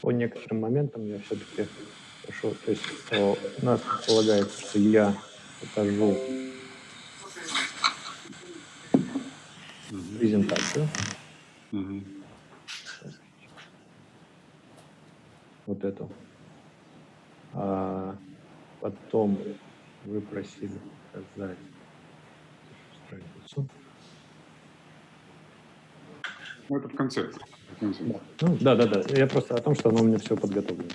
по некоторым моментам я все-таки прошу, то есть у нас предполагается, что я покажу презентацию, вот эту. А потом вы просили показать страницу. Ну, это в конце. Да. Ну, да. Я просто о том, что оно у меня все подготовлено.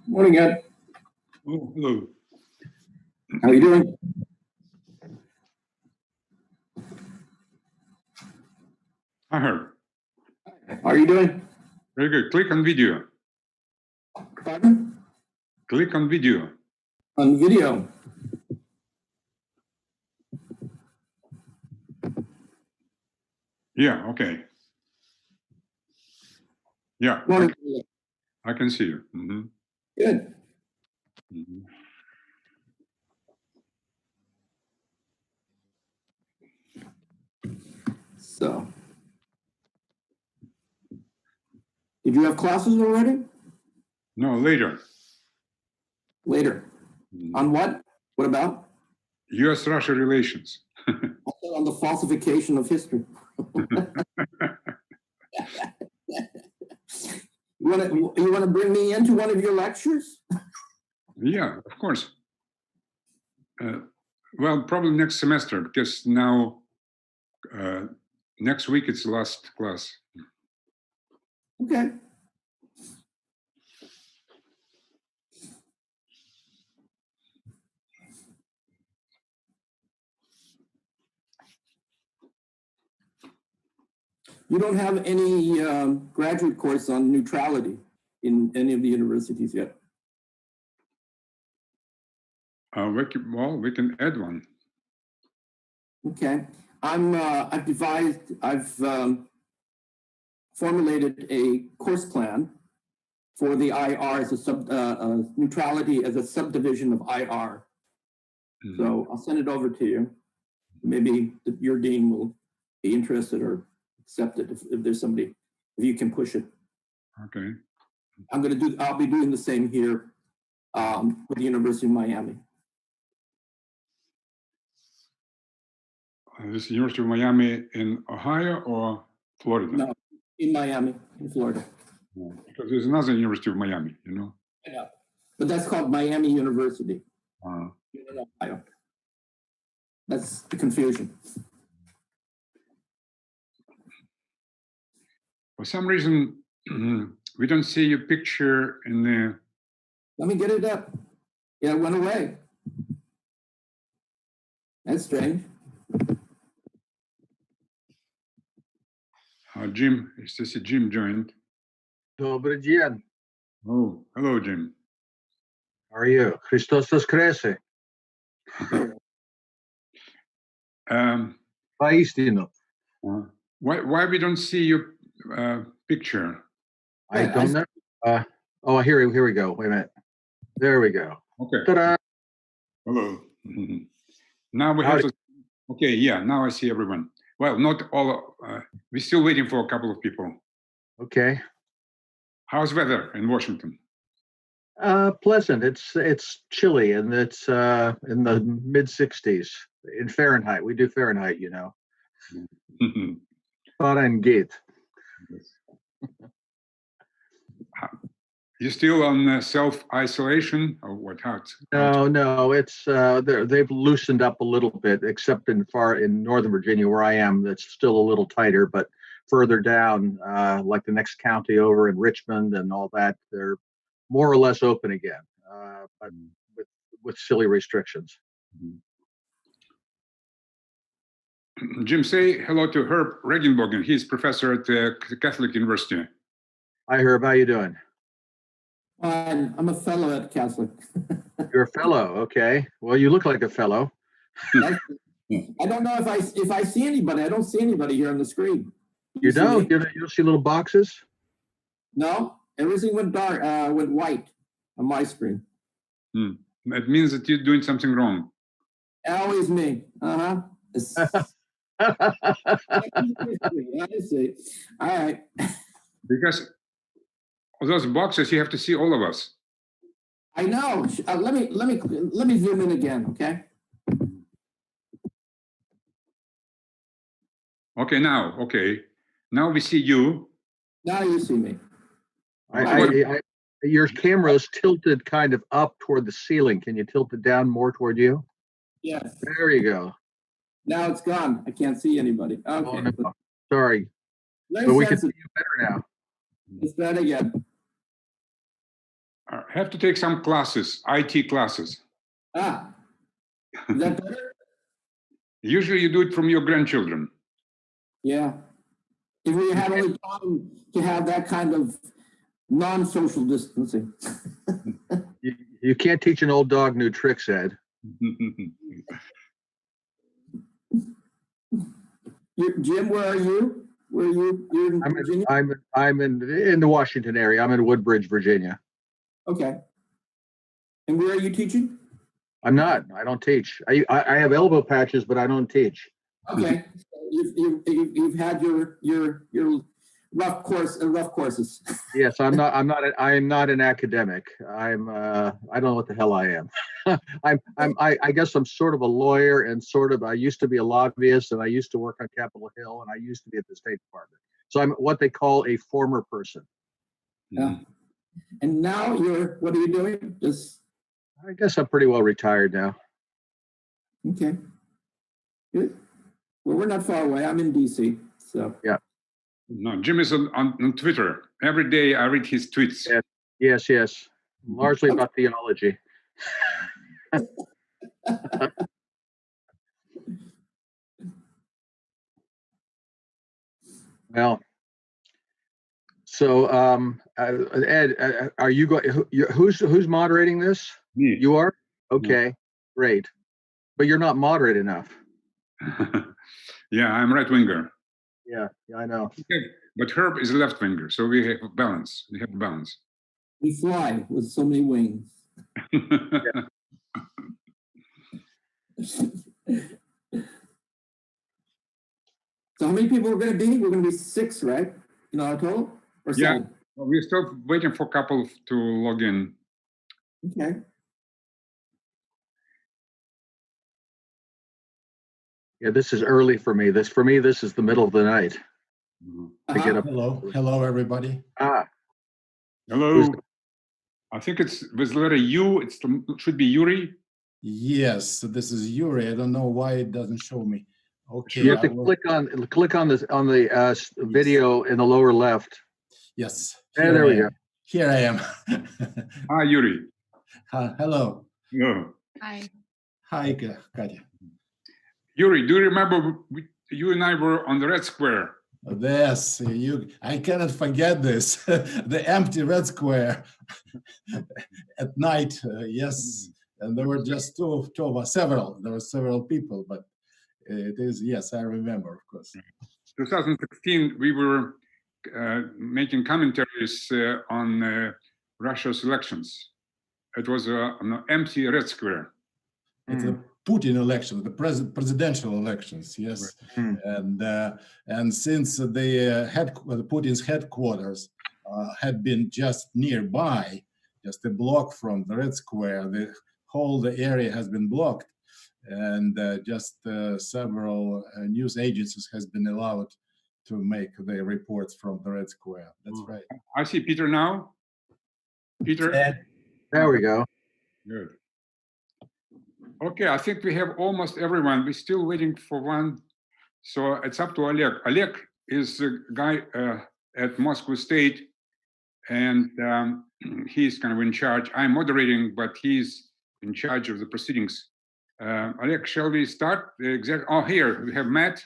Morning, Ed. Oh, hello. How are you doing? I heard. How are you doing? Very good. Click on video. Pardon? Click on video. On video. Yeah, okay. Yeah, Morning. I can see you. Good. So, did you have classes already? No, later. Later. On what? What about? U.S.-Russia relations. Also on the falsification of history. You want to bring me into one of your lectures? Yeah, of course. Well, probably next semester, because now next week it's the last class. Okay. You don't have any graduate course on neutrality in any of the universities yet? We can add one. Okay. I've formulated a course plan for the IR as a neutrality as a subdivision of IR. So I'll send it over to you. Maybe your dean will be interested or accept it if there's somebody, if you can push it. Okay. I'll be doing the same here with the University of Miami. This is University of Miami in Ohio or Florida? No, in Miami, in Florida. Because there's another University of Miami, you know? I know. But that's called Miami University. In Ohio. That's the confusion. For some reason, we don't see your picture in the... Let me get it up. Yeah, it went away. That's strange. Jim, it's just Jim joined. Добрый день. Oh, hello, Jim. How are you? Christos воскресе. Поистину. Why we don't see your picture? I don't know. Oh, here we go. Wait a minute. There we go. Okay. Ta-da. Hello. Now we have to... Okay, yeah, now I see everyone. Well, not all. We're still waiting for a couple of people. Okay. How's weather in Washington? Pleasant. It's chilly and it's in the mid 60s in Fahrenheit. We do Fahrenheit, you know. Fahrenheit. You still on self-isolation or what? No. It's they've loosened up a little bit, except in Northern Virginia where I am. That's still a little tighter, but further down, like the next county over in Richmond and all that, they're more or less open again, but with silly restrictions. Jim, say hello to Herb Regenbogen. He's professor at the Catholic University. Hi, Herb. How you doing? I'm a fellow at Catholic. You're a fellow. Okay. Well, you look like a fellow. I don't know if I see anybody. I don't see anybody here on the screen. You see don't? me? You don't see little boxes? No, everything went dark, went white on my screen. That means that you're doing something wrong. Always me. Uh-huh. I see. All right. Because of those boxes, you have to see all of us. I know. Let me zoom in again, okay? Okay, now, okay. Now we see you. Now you see me. Your camera's tilted kind of up toward the ceiling. Can you tilt it down more toward you? Yes. There you go. Now it's gone. I can't see anybody. Okay. Oh, no. Sorry. Very But we can see sensitive. you better now. Let's try it again. I have to take some classes, IT classes. Ah. Is that better? Usually you do it from your grandchildren. Yeah. If we had only time to have that kind of non-social distancing. You can't teach an old dog new tricks, Ed. Jim, where are you? Where are you? You're in Virginia? I'm in the Washington area. I'm in Woodbridge, Virginia. Okay. And where are you teaching? I'm not. I don't teach. I have elbow patches, but I don't teach. Okay. You've had your rough courses. Yes, I am not an academic. I don't know what the hell I am. I guess I'm sort of a lawyer and I used to be a lobbyist and I used to work on Capitol Hill and I used to be at the State Department. So I'm what they call a former person. Yeah. And now what are you doing? I guess I'm pretty well retired now. Okay. Good. Well, we're not far away. I'm in DC. So yeah. No, Jim is on Twitter. Every day I read his tweets. Yes. Largely about theology. Well, so Ed, are you going? Who's moderating this? Me. You are? Okay, great. But you're not moderate enough. Yeah, I'm right winger. Yeah, I know. Okay. But Herb is left winger, so we have balance. We have balance. We fly with so many wings. So how many people are going to be? We're going to be 6, right? In our total? Or 7? Yeah, we're still waiting for a couple to log in. Okay. Yeah, this is early for me. This is the middle of the night. To get up. Hello, everybody. Hello. I think it's with letter U. It should be Yuri. Yes, this is Yuri. I don't know why it doesn't show me. Okay. You have to click on the video in the lower left. Yes. There we go. Here I am. Hi, Yuri. Hello. Hello. Hi. Hi, Katya. Yuri, do you remember you and I were on the Red Square? Yes, I cannot forget this. The empty Red Square at night. Yes, and there were just two of us. There were several people, but it is, yes, I remember, of course. 2016, we were making commentaries on Russia's elections. It was an empty Red Square. It's a Putin election, the presidential elections, yes, and since Putin's headquarters had been just nearby, just a block from the Red Square, the whole area has been blocked, and just several news agencies has been allowed to make their reports from the Red Square. That's right. I see Peter now. Peter. There we go. Good. Okay, I think we have almost everyone. We're still waiting for one. So it's up to Oleg. Oleg is a guy at Moscow State, and he's kind of in charge. I'm moderating, but he's in charge of the proceedings. Oleg, shall we start? Here we have Matt.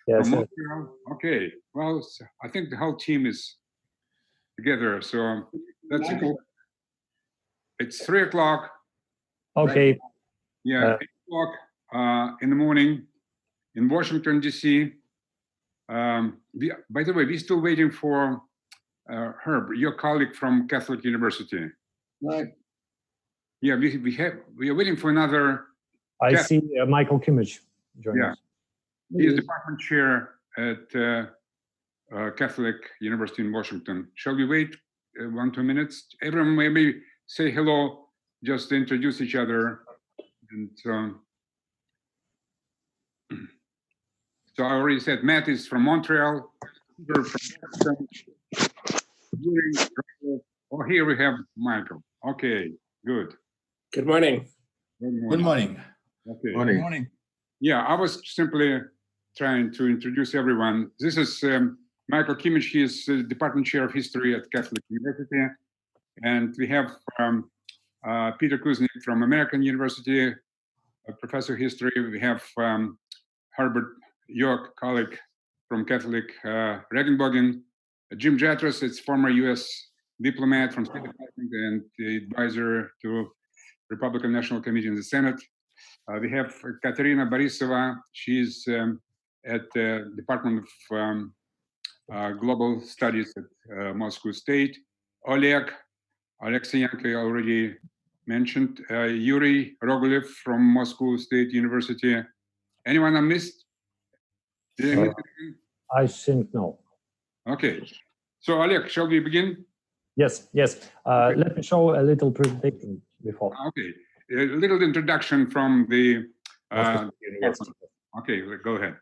Yes. From Montreal. Okay, well, I think the whole team is together. So that's cool. It's 3 o'clock. Okay. Yeah, 8 o'clock in the morning in Washington, D.C. By the way, we're still waiting for Herb, your colleague from Catholic University. Right. Yeah, we are waiting for another. I Yeah. see Michael Kimmich joining Yeah. us. He is department chair at Catholic University in Washington. Shall we wait 1-2 minutes? Everyone maybe say hello, just to introduce each other. And so I already said Matt is from Montreal. Peter from Boston. Oh, here we have Michael. Okay, good. Good morning. Good morning. Okay. Morning. Good morning. Yeah, I was simply trying to introduce everyone. This is Michael Kimmich. He is department chair of history at Catholic University. And we have Peter Kuznick from American University, a professor of history. We have Herbert, your colleague from Catholic Regenbogen. Jim Jatras, it's former U.S. diplomat from State Department and the advisor to Republican National Committee in the Senate. We have Katerina Borisova. She's at the Department of Global Studies at Moscow State. Oleg Alexeyenko, I already mentioned. Yuri Rogulev from Moscow State University. Anyone I missed? Did I miss anything? I think no. Okay. So Oleg, shall we begin? Yes, yes. Okay. Let me show a little presentation before. Okay. A little introduction from the Moscow State University. okay, go ahead.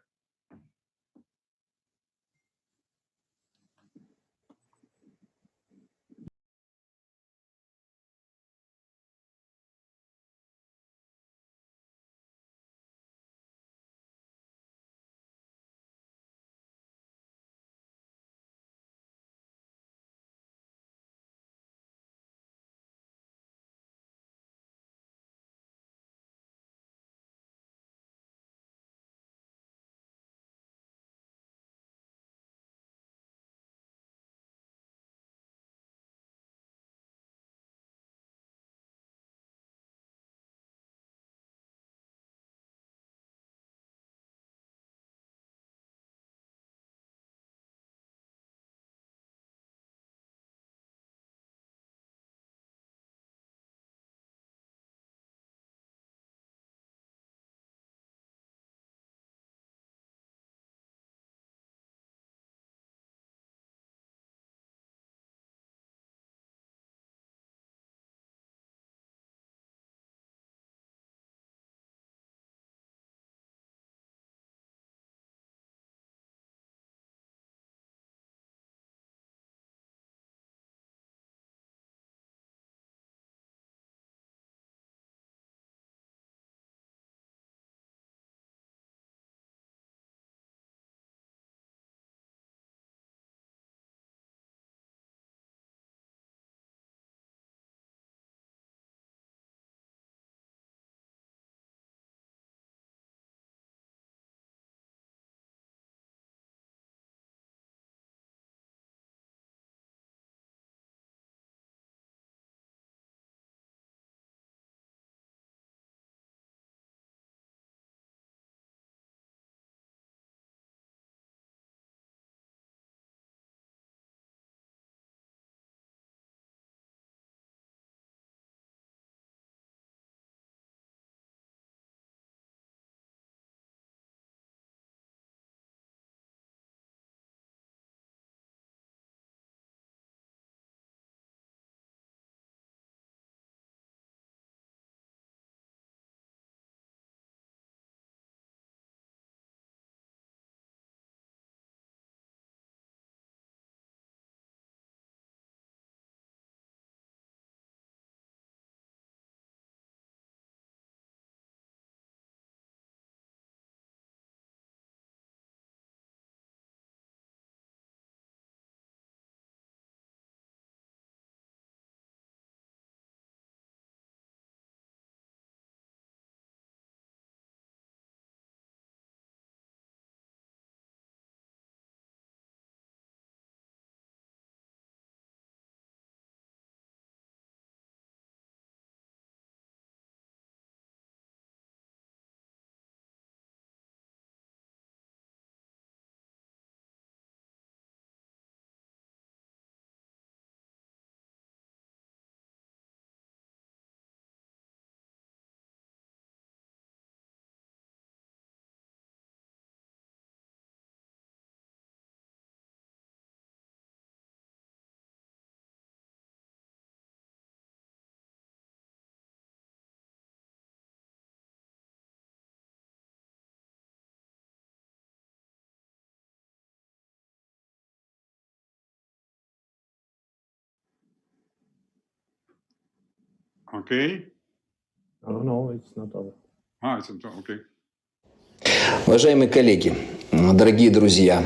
Okay. Oh, no, it's not over. It's okay. Уважаемые коллеги, дорогие друзья,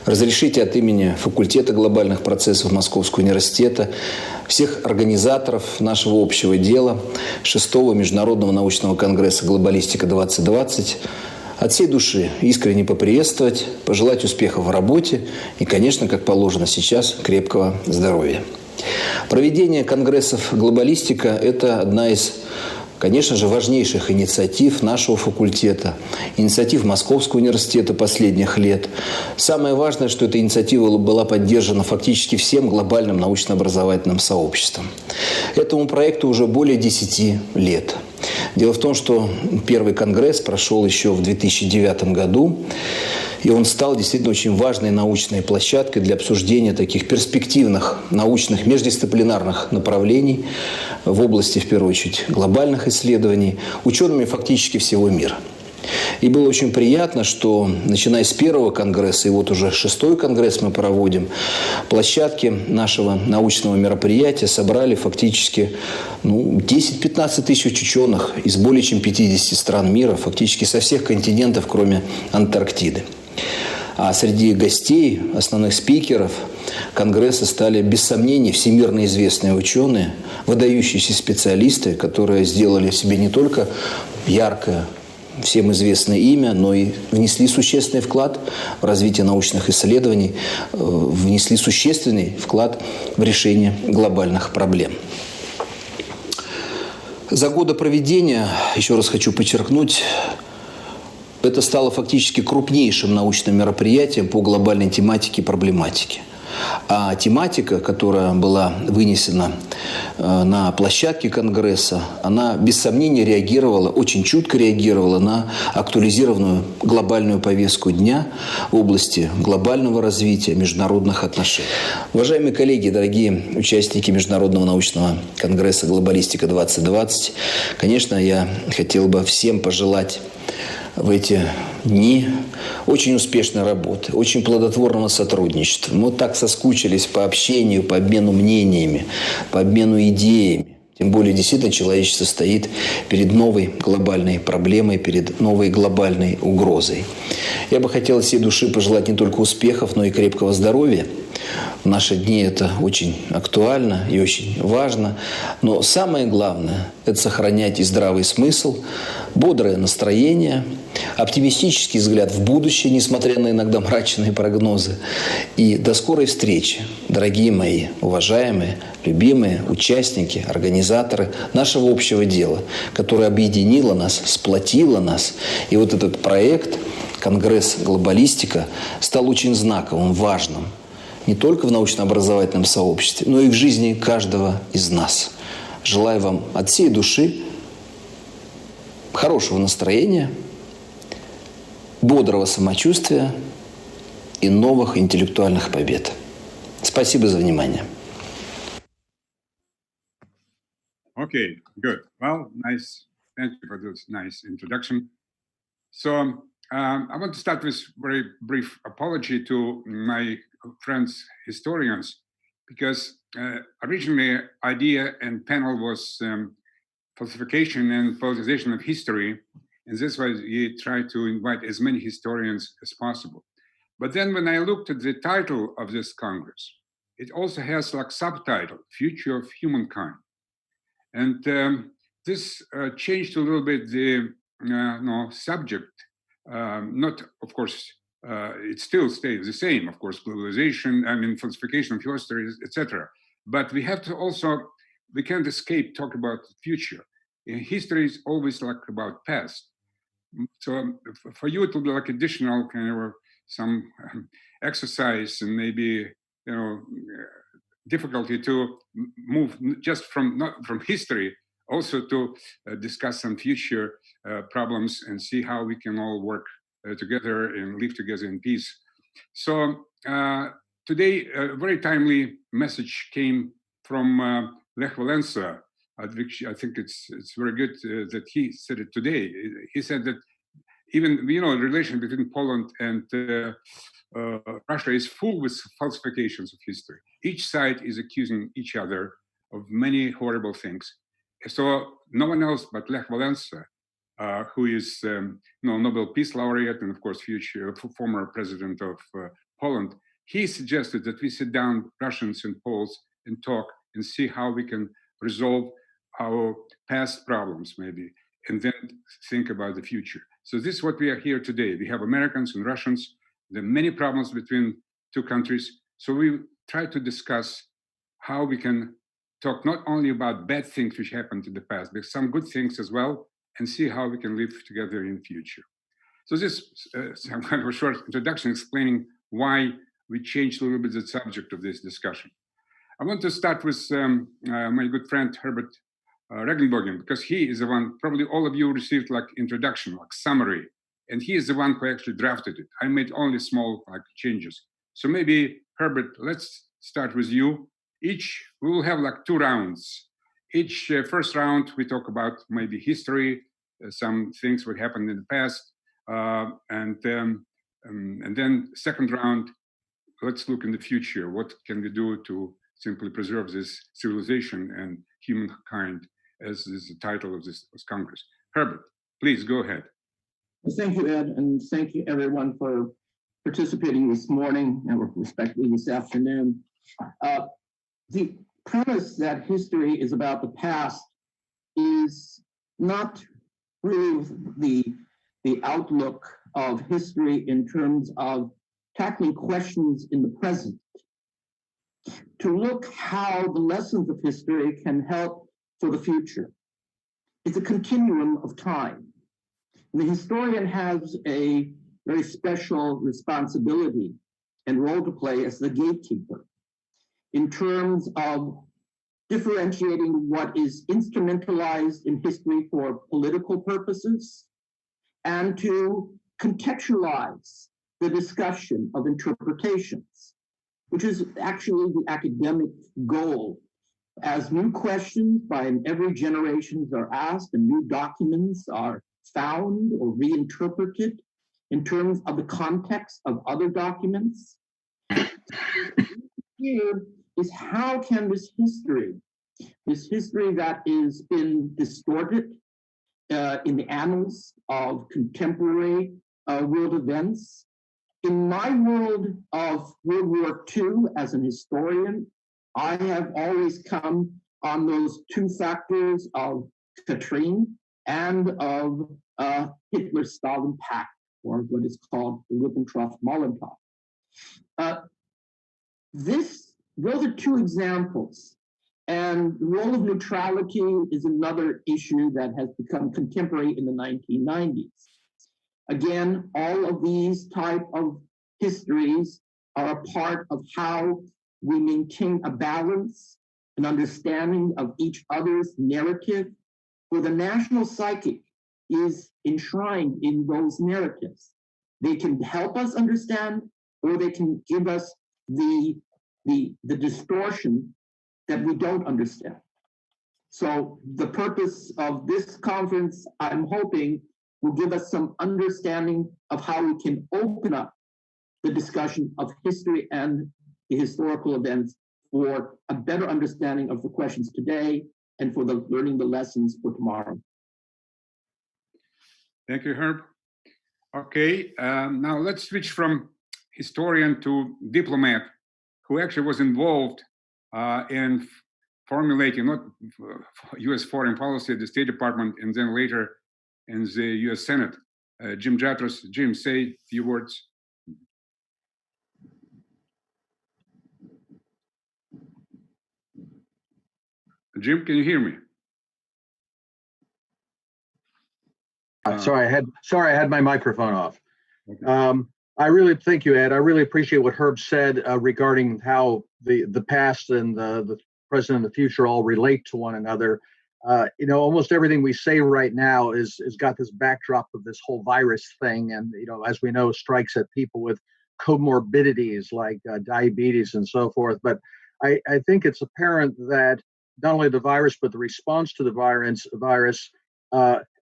разрешите от имени факультета глобальных процессов Московского университета, всех организаторов нашего общего дела, 6-го Международного научного конгресса «Глобалистика-2020» от всей души искренне поприветствовать, пожелать успехов в работе и, конечно, как положено сейчас, крепкого здоровья. Проведение конгрессов «Глобалистика» – это одна из, конечно же, важнейших инициатив нашего факультета, инициатив Московского университета последних лет. Самое важное, что эта инициатива была поддержана фактически всем глобальным научно-образовательным сообществом. Этому проекту уже более 10 лет. Дело в том, что первый конгресс прошел еще в 2009 году, и он стал действительно очень важной научной площадкой для обсуждения таких перспективных научных междисциплинарных направлений в области, в первую очередь, глобальных исследований, учеными фактически всего мира. И было очень приятно, что, начиная с первого конгресса, и вот уже 6-й конгресс мы проводим, площадки нашего научного мероприятия собрали фактически 10-15 тысяч ученых из более чем 50 стран мира, фактически со всех континентов, кроме Антарктиды. А среди гостей, основных спикеров конгресса стали, без сомнений, всемирно известные ученые, выдающиеся специалисты, которые сделали себе не только яркое, всем известное имя, но и внесли существенный вклад в развитие научных исследований, внесли существенный вклад в решение глобальных проблем. За годы проведения, еще раз хочу подчеркнуть, это стало фактически крупнейшим научным мероприятием по глобальной тематике и проблематике. А тематика, которая была вынесена на площадке Конгресса, она без сомнения реагировала, очень чутко реагировала на актуализированную глобальную повестку дня в области глобального развития международных отношений. Уважаемые коллеги, дорогие участники Международного научного конгресса «Глобалистика-2020», конечно, я хотел бы всем пожелать в эти дни очень успешной работы, очень плодотворного сотрудничества. Мы так соскучились по общению, по обмену мнениями, по обмену идеями. Тем более, действительно, человечество стоит перед новой глобальной проблемой, перед новой глобальной угрозой. Я бы хотел от всей души пожелать не только успехов, но и крепкого здоровья. В наши дни это очень актуально и очень важно. Но самое главное – это сохранять и здравый смысл, бодрое настроение, оптимистический взгляд в будущее, несмотря на иногда мрачные прогнозы. И до скорой встречи, дорогие мои, уважаемые, любимые участники, организаторы нашего общего дела, которое объединило нас, сплотило нас. И вот этот проект «Конгресс Глобалистика» стал очень знаковым, важным. Не только в научно-образовательном сообществе, но и в жизни каждого из нас. Желаю вам от всей души хорошего настроения, бодрого самочувствия и новых интеллектуальных побед. Спасибо за внимание. Okay, good. Well, nice. Thank you for this nice introduction. So I want to start with very brief apology to my friends historians, because originally idea and panel was falsification and politicization of history, and this was we tried to invite as many historians as possible. But then when I looked at the title of this Congress, it also has like subtitle, Future of Humankind. And this changed a little bit the subject. Not, of course, it still stays the same, of course, globalization, falsification of history, etc. But we have to also, we can't escape talk about the future. History is always like about past. So for you, it will be like additional kind of some exercise and maybe, difficulty to move just from not from history, also to discuss some future problems and see how we can all work together and live together in peace. So today, a very timely message came from Lech Walesa, which I think it's very good that he said it today. He said that even, the relation between Poland and Russia is full with falsifications of history. Each side is accusing each other of many horrible things. So no one else but Lech Walesa, who is Nobel Peace Laureate and of course former president of Poland, he suggested that we sit down, Russians and Poles, and talk and see how we can resolve our past problems maybe, and then think about the future. So this is what we are here today. We have Americans and Russians. There are many problems between two countries. So we try to discuss how we can talk not only about bad things which happened in the past, but some good things as well, and see how we can live together in the future. So this some kind of a short introduction explaining why we changed a little bit the subject of this discussion. I want to start with my good friend Herbert Regenbogen, because he is the one, probably all of you received like introduction, like summary, and he is the one who actually drafted it. I made only small like changes. So maybe Herbert, let's start with you. We will have like 2 rounds. Each first round, we talk about maybe history, some things what happened in the past, and then second round, let's look in the future. What can we do to simply preserve this civilization and humankind, as is the title of this Congress. Herbert, please go ahead. Well, thank you, Ed, and thank you everyone for participating this morning and respectively this afternoon. The premise that history is about the past is not really the outlook of history in terms of tackling questions in the present. To look how the lessons of history can help for the future. It's a continuum of time. And the historian has a very special responsibility and role to play as the gatekeeper in terms of differentiating what is instrumentalized in history for political purposes and to contextualize the discussion of interpretations, which is actually the academic goal. As new questions by every generation are asked and new documents are found or reinterpreted in terms of the context of other documents. Here is how can this history that is been distorted in the annals of contemporary world events. In my world of World War II, as an historian, I have always come on those 2 factors of Katrine and of Hitler-Stalin Pact, or what is called the Ribbentrop-Molotov. Those are 2 examples. And the role of neutrality is another issue that has become contemporary in the 1990s. Again, all of these type of histories are a part of how we maintain a balance, an understanding of each other's narrative, where the national psyche is enshrined in those narratives. They can help us understand, or they can give us the distortion that we don't understand. So the purpose of this conference, I'm hoping, will give us some understanding of how we can open up the discussion of history and the historical events for a better understanding of the questions today and for learning the lessons for tomorrow. Thank you, Herb. Okay, now let's switch from historian to diplomat, who actually was involved in formulating not U.S. foreign policy at the State Department and then later in the U.S. Senate. Jim Jatros. Jim, say a few words. Jim, can you hear me? Sorry, I had my microphone off. Okay. I really thank you, Ed. I really appreciate what Herb said regarding how the past and the present and the future all relate to one another. Almost everything we say right now is got this backdrop of this whole virus thing, and as we know, strikes at people with comorbidities like diabetes and so forth. But I think it's apparent that not only the virus but the response to the virus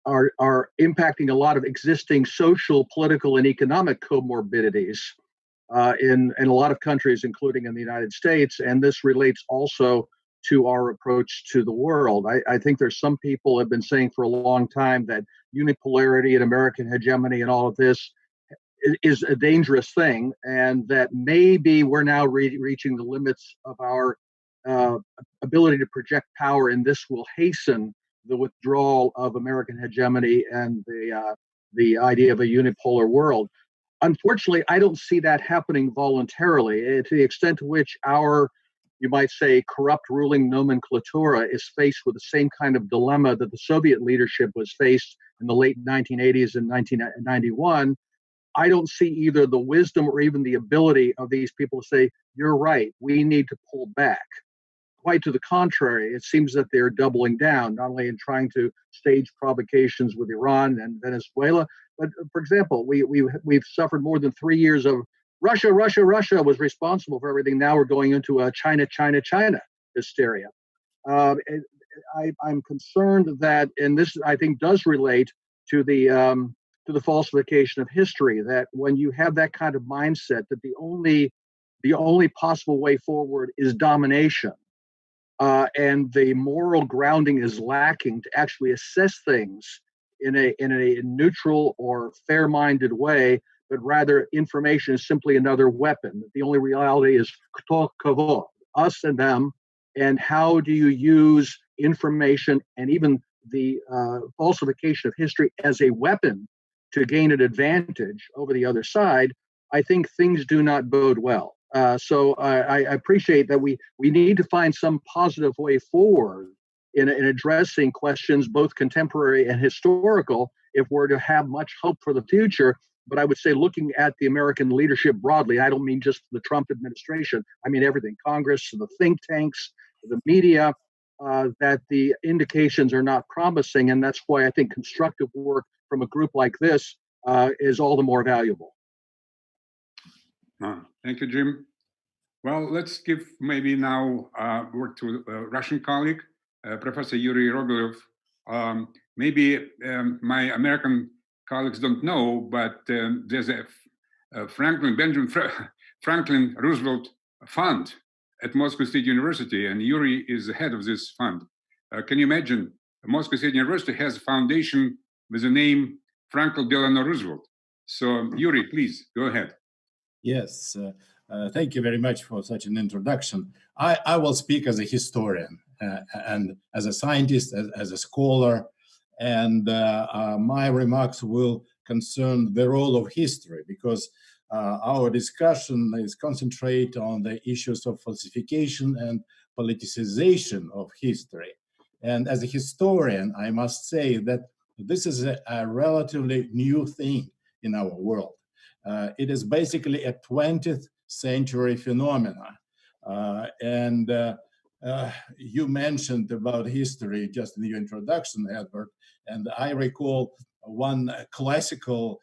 are impacting a lot of existing social, political, and economic comorbidities in a lot of countries, including in the United States. And this relates also to our approach to the world. I think there's some people have been saying for a long time that unipolarity and American hegemony and all of this is a dangerous thing, and that maybe we're now reaching the limits of our ability to project power, and this will hasten the withdrawal of American hegemony and the idea of a unipolar world. Unfortunately, I don't see that happening voluntarily. To the extent to which our, you might say, corrupt ruling nomenclatura is faced with the same kind of dilemma that the Soviet leadership was faced in the late 1980s and 1991, I don't see either the wisdom or even the ability of these people to say, you're right, we need to pull back. Quite to the contrary, it seems that they're doubling down, not only in trying to stage provocations with Iran and Venezuela, but for example, we've suffered more than 3 years of Russia was responsible for everything. Now we're going into a China hysteria. I'm concerned that, and this I think does relate to the falsification of history, that when you have that kind of mindset that the only possible way forward is domination, and the moral grounding is lacking to actually assess things in a neutral or fair-minded way, but rather information is simply another weapon. The only reality is kto kovo, us and them, and how do you use information and even the falsification of history as a weapon to gain an advantage over the other side. I think things do not bode well. So I appreciate that we need to find some positive way forward in addressing questions both contemporary and historical if we're to have much hope for the future. But I would say, looking at the American leadership broadly, I don't mean just the Trump administration, I mean everything, Congress, the think tanks, the media, that the indications are not promising. And that's why I think constructive work from a group like this is all the more valuable. Thank you, Jim. Well, let's give maybe now word to a Russian colleague, Professor Yuri Rogolev. Maybe my American colleagues don't know, but there's a Benjamin Franklin Roosevelt Fund at Moscow State University, and Yuri is the head of this fund. Can you imagine? Moscow State University has a foundation with the name Franklin Delano Roosevelt. So, Yuri, please go ahead. Yes, thank you very much for such an introduction. I will speak as a historian and as a scientist, as a scholar, and my remarks will concern the role of history, because our discussion is concentrated on the issues of falsification and politicization of history. And as a historian, I must say that this is a relatively new thing in our world. It is basically a 20th century phenomena. You mentioned about history just in your introduction, Edward, and I recall one classical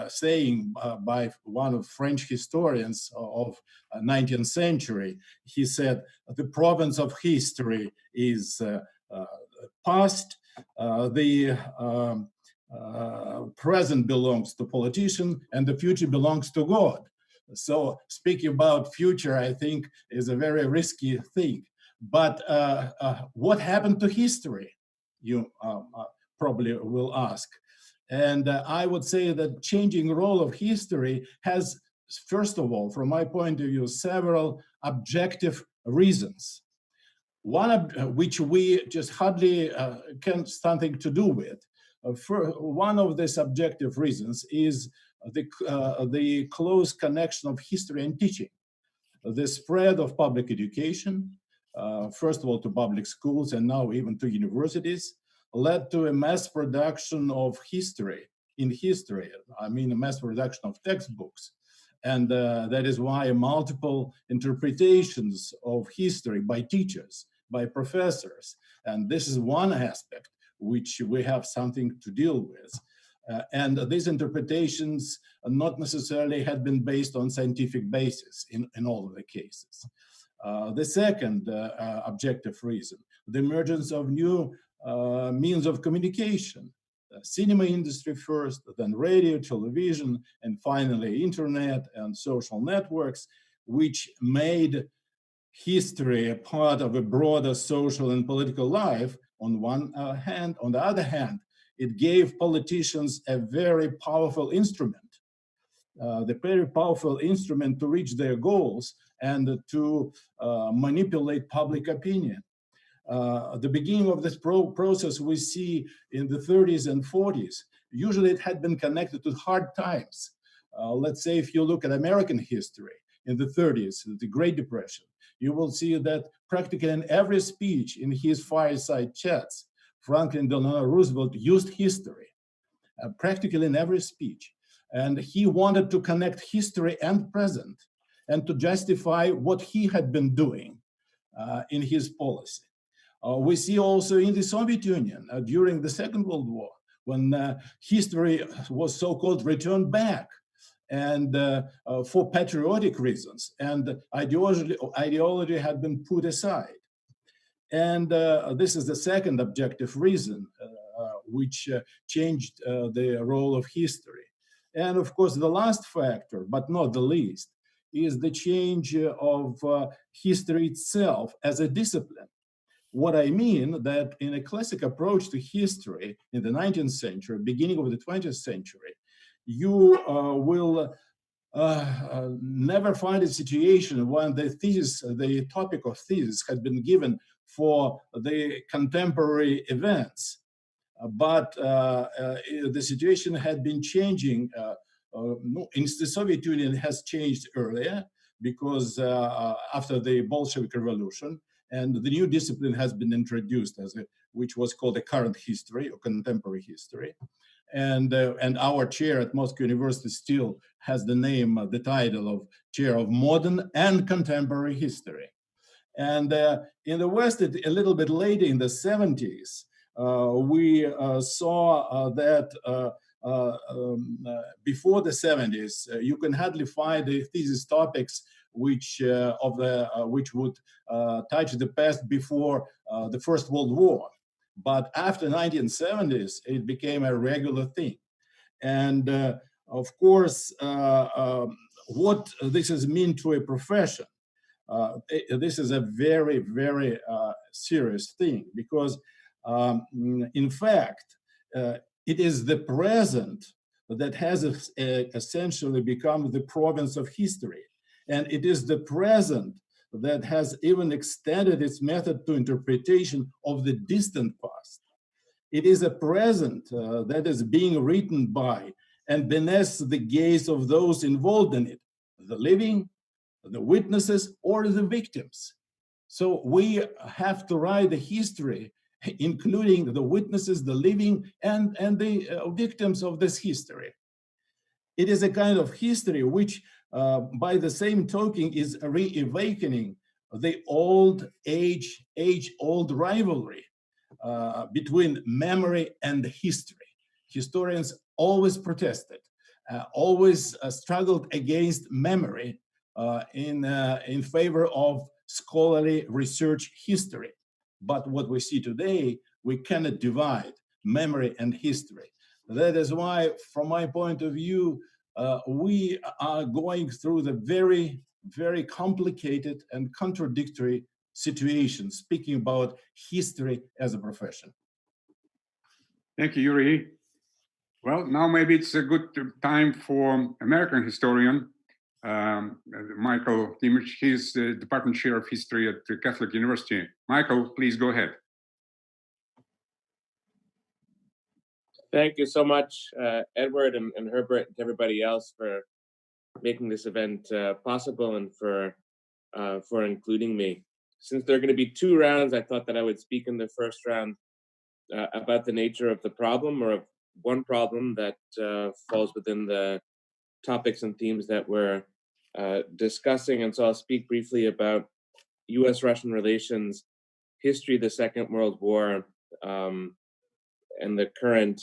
saying by one of French historians of 19th century. He said, the province of history is past, the present belongs to politicians, and the future belongs to God. So speaking about future, I think, is a very risky thing. But what happened to history? You probably will ask. And I would say that changing role of history has, first of all, from my point of view, several objective reasons. One of which we just hardly can something to do with. One of the subjective reasons is the close connection of history and teaching. The spread of public education, first of all to public schools and now even to universities, led to a mass production of history. In history, I mean a mass production of textbooks. And that is why multiple interpretations of history by teachers, by professors. And this is one aspect which we have something to deal with. And these interpretations not necessarily had been based on scientific basis in all of the cases. The second objective reason, the emergence of new means of communication. Cinema industry first, then radio, television, and finally internet and social networks, which made history a part of a broader social and political life on one hand. On the other hand, it gave politicians a very powerful instrument, the very powerful instrument to reach their goals and to manipulate public opinion. The beginning of this process we see in the 30s and 40s. Usually it had been connected to hard times. Let's say if you look at American history in the 30s, the Great Depression, you will see that practically in every speech in his fireside chats, Franklin Delano Roosevelt used history, practically in every speech. And he wanted to connect history and present and to justify what he had been doing in his policy. We see also in the Soviet Union during the Second World War, when history was so-called returned back and for patriotic reasons, and ideology had been put aside. And this is the second objective reason which changed the role of history. And of course, the last factor, but not the least, is the change of history itself as a discipline. What I mean that in a classic approach to history in the 19th century, beginning of the 20th century, you will never find a situation when the thesis, the topic of thesis had been given for the contemporary events. But the situation had been changing. In the Soviet Union has changed earlier because after the Bolshevik Revolution, and the new discipline has been introduced which was called a current history or contemporary history. And our chair at Moscow University still has the name, the title of Chair of Modern and Contemporary History. And in the West, a little bit later in the 70s, we saw that before the 70s, you can hardly find the thesis topics which would touch the past before the First World War. But after 1970s, it became a regular thing. And of course, what this has mean to a profession, this is a very, very serious thing because in fact, it is the present that has essentially become the province of history. And it is the present that has even extended its method to interpretation of the distant past. It is a present that is being written by and beneath the gaze of those involved in it, the living, the witnesses, or the victims. So we have to write the history, including the witnesses, the living, and the victims of this history. It is a kind of history which, by the same token, is reawakening the age-old rivalry between memory and history. Historians always protested, always struggled against memory in favor of scholarly research history. But what we see today, we cannot divide memory and history. That is why, from my point of view, we are going through the very, very complicated and contradictory situation, speaking about history as a profession. Thank you, Yuri. Well, now maybe it's a good time for American historian, Michael Dimich. He's the department chair of history at the Catholic University. Michael, please go ahead. Thank you so much, Edward and Herbert, and everybody else for making this event possible and for including me. Since there are going to be two rounds, I thought that I would speak in the first round about the nature of the problem, or of one problem that falls within the topics and themes that we're discussing. And so I'll speak briefly about US-Russian relations, history of the Second World War, and the current,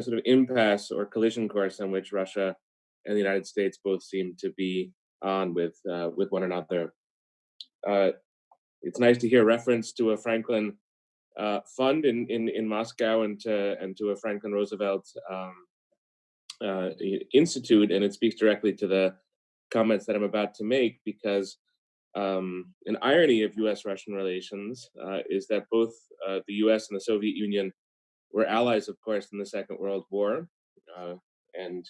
sort of impasse or collision course on which Russia and the United States both seem to be on with one another. It's nice to hear reference to a Franklin fund in Moscow and to a Franklin Roosevelt institute, and it speaks directly to the comments that I'm about to make, because an irony of US-Russian relations is that both the US and the Soviet Union were allies, of course, in the Second World War, and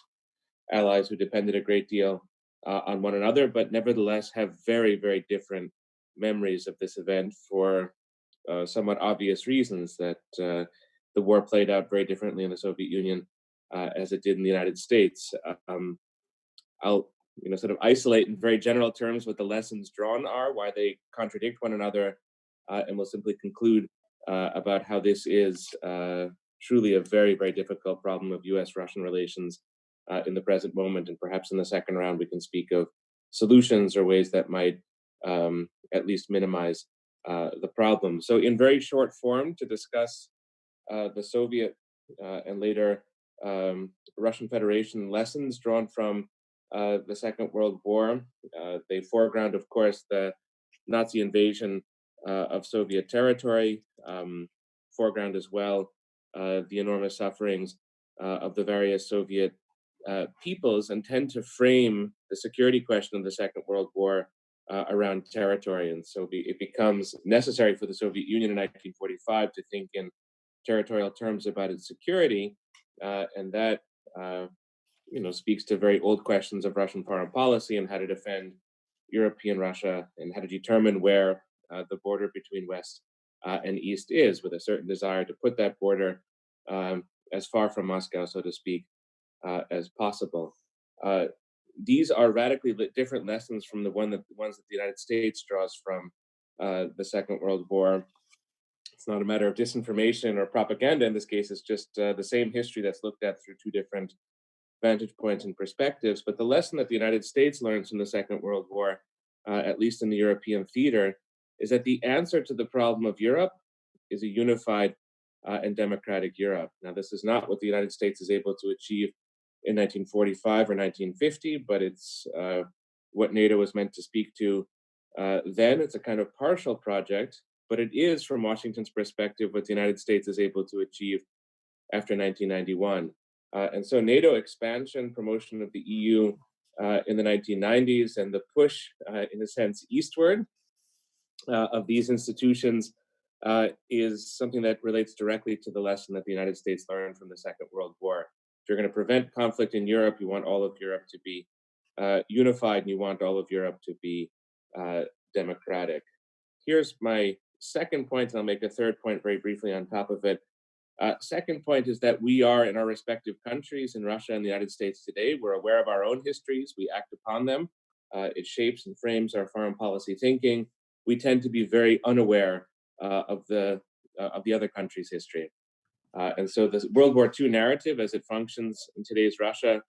allies who depended a great deal on one another, but nevertheless have very, very different memories of this event for somewhat obvious reasons, that the war played out very differently in the Soviet Union as it did in the United States. I'll sort of isolate in very general terms what the lessons drawn are, why they contradict one another, and we'll simply conclude about how this is truly a very, very difficult problem of US-Russian relations in the present moment. And perhaps in the second round, we can speak of solutions or ways that might at least minimize the problem. So in very short form, to discuss the Soviet and later Russian Federation lessons drawn from the Second World War. They foreground, of course, the Nazi invasion of Soviet territory, foreground as well the enormous sufferings of the various Soviet peoples, and tend to frame the security question of the Second World War around territory. And so it becomes necessary for the Soviet Union in 1945 to think in territorial terms about its security, and that speaks to very old questions of Russian foreign policy and how to defend European Russia and how to determine where the border between West and East is, with a certain desire to put that border as far from Moscow, so to speak, as possible. These are radically different lessons from the ones that the United States draws from the Second World War. It's not a matter of disinformation or propaganda in this case, it's just the same history that's looked at through two different vantage points and perspectives. But the lesson that the United States learns from the Second World War, at least in the European theater, is that the answer to the problem of Europe is a unified and democratic Europe. Now, this is not what the United States is able to achieve in 1945 or 1950, but it's what NATO was meant to speak to then. It's a kind of partial project, but it is, from Washington's perspective, what the United States is able to achieve after 1991. And so NATO expansion, promotion of the EU in the 1990s, and the push, in a sense, eastward of these institutions is something that relates directly to the lesson that the United States learned from the Second World War. If you're going to prevent conflict in Europe, you want all of Europe to be unified, and you want all of Europe to be democratic. Here's my second point, and I'll make a third point very briefly on top of it. Second point is that we are, in our respective countries, in Russia and the United States today, we're aware of our own histories, we act upon them. It shapes and frames our foreign policy thinking. We tend to be very unaware of the other country's history. And so the World War II narrative, as it functions in today's Russia,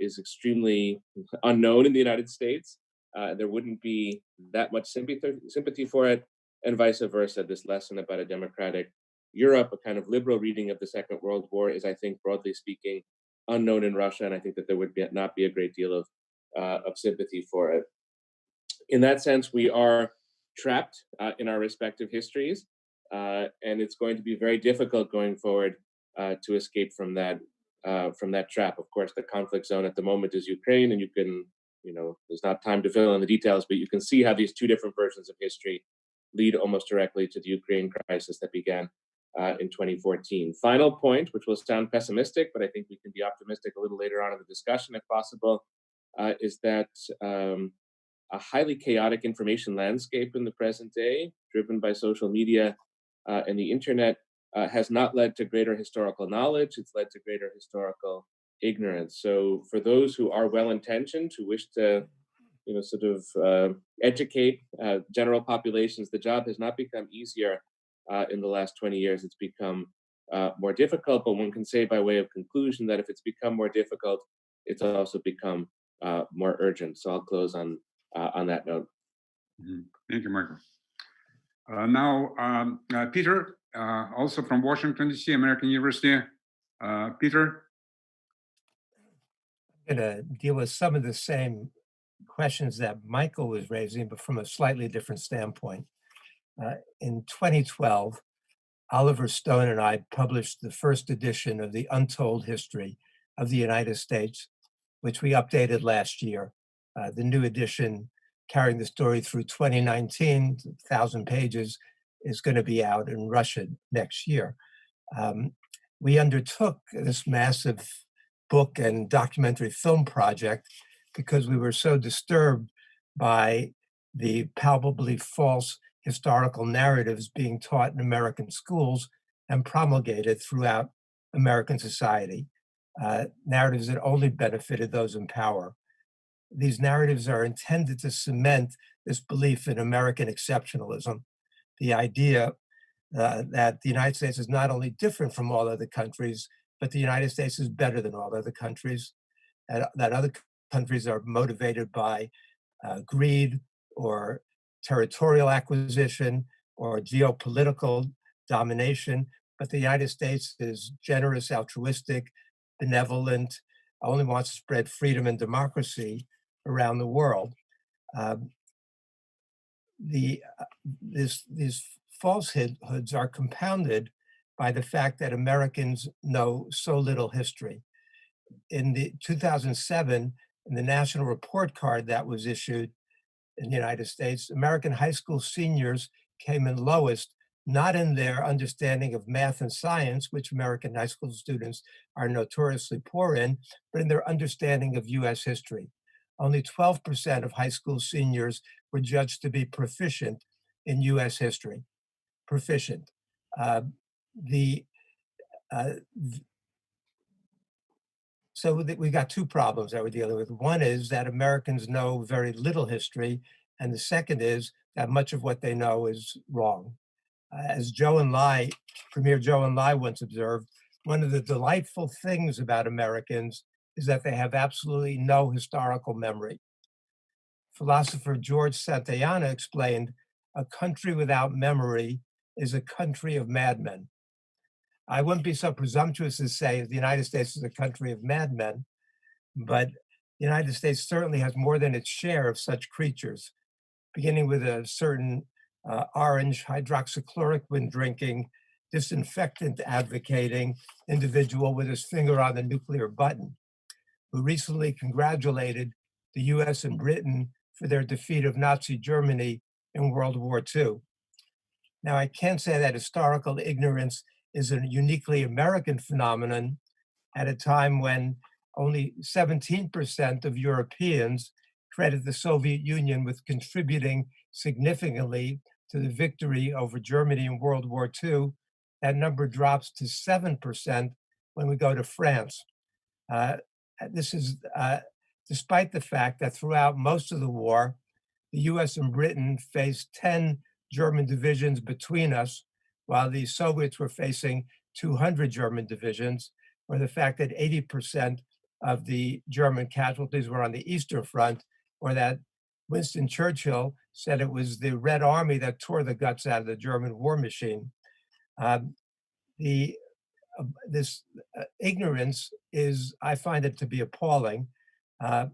is extremely unknown in the United States. There wouldn't be that much sympathy for it, and vice versa. This lesson about a democratic Europe, a kind of liberal reading of the Second World War, is, I think, broadly speaking, unknown in Russia, and I think that there would not be a great deal of sympathy for it. In that sense, we are trapped in our respective histories, and it's going to be very difficult going forward to escape from that trap. Of course, the conflict zone at the moment is Ukraine, and you can, there's not time to fill in the details, but you can see how these two different versions of history lead almost directly to the Ukraine crisis that began in 2014. Final point, which will sound pessimistic, but I think we can be optimistic a little later on in the discussion if possible, is that a highly chaotic information landscape in the present day, driven by social media and the internet, has not led to greater historical knowledge, it's led to greater historical ignorance. So for those who are well-intentioned, who wish to educate general populations, the job has not become easier in the last 20 years. It's become more difficult, but one can say by way of conclusion that if it's become more difficult, it's also become more urgent. So I'll close on that note. Mm-hmm. Thank you, Michael. Now, Peter, also from Washington, D.C., American University. Peter? I'm going to deal with some of the same questions that Michael was raising, but from a slightly different standpoint. In 2012, Oliver Stone and I published the first edition of the Untold History of the United States, which we updated last year. The new edition carrying the story through 2019, 1,000 pages, is going to be out in Russia next year. We undertook this massive book and documentary film project because we were so disturbed by the palpably false historical narratives being taught in American schools and promulgated throughout American society, narratives that only benefited those in power. These narratives are intended to cement this belief in American exceptionalism, the idea that the United States is not only different from all other countries, but the United States is better than all other countries, and that other countries are motivated by greed or territorial acquisition or geopolitical domination, but the United States is generous, altruistic, benevolent, only wants to spread freedom and democracy around the world. These falsehoods are compounded by the fact that Americans know so little history. In the 2007, in the national report card that was issued in the United States, American high school seniors came in lowest, not in their understanding of math and science, which American high school students are notoriously poor in, but in their understanding of US history. Only 12% of high school seniors were judged to be proficient in US history. Proficient. So we got two problems that we're dealing with. One is that Americans know very little history, and the second is that much of what they know is wrong. As Premier Zhou Enlai once observed, one of the delightful things about Americans is that they have absolutely no historical memory. Philosopher George Santayana explained, "A country without memory is a country of madmen." I wouldn't be so presumptuous as to say the United States is a country of madmen, but the United States certainly has more than its share of such creatures, beginning with a certain orange hydroxychloroquine drinking, disinfectant advocating individual with his finger on the nuclear button, who recently congratulated the US and Britain for their defeat of Nazi Germany in World War II. Now, I can't say that historical ignorance is a uniquely American phenomenon at a time when only 17% of Europeans credit the Soviet Union with contributing significantly to the victory over Germany in World War II. That number drops to 7% when we go to France. This is despite the fact that throughout most of the war, the US and Britain faced 10 German divisions between us, while the Soviets were facing 200 German divisions, or the fact that 80% of the German casualties were on the Eastern Front, or that Winston Churchill said it was the Red Army that tore the guts out of the German war machine. This ignorance is, I find it to be appalling. The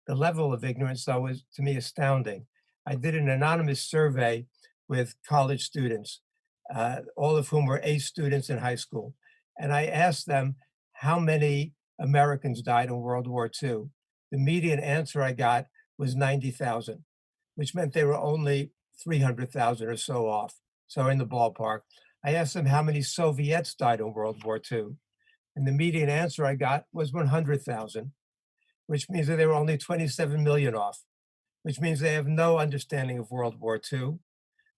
level of ignorance, though, is to me astounding. I did an anonymous survey with college students, all of whom were A students in high school. And I asked them how many Americans died in World War II. The median answer I got was 90,000, which meant they were only 300,000 or so off, so in the ballpark. I asked them how many Soviets died in World War II. And the median answer I got was 100,000, which means that they were only 27 million off, which means they have no understanding of World War II.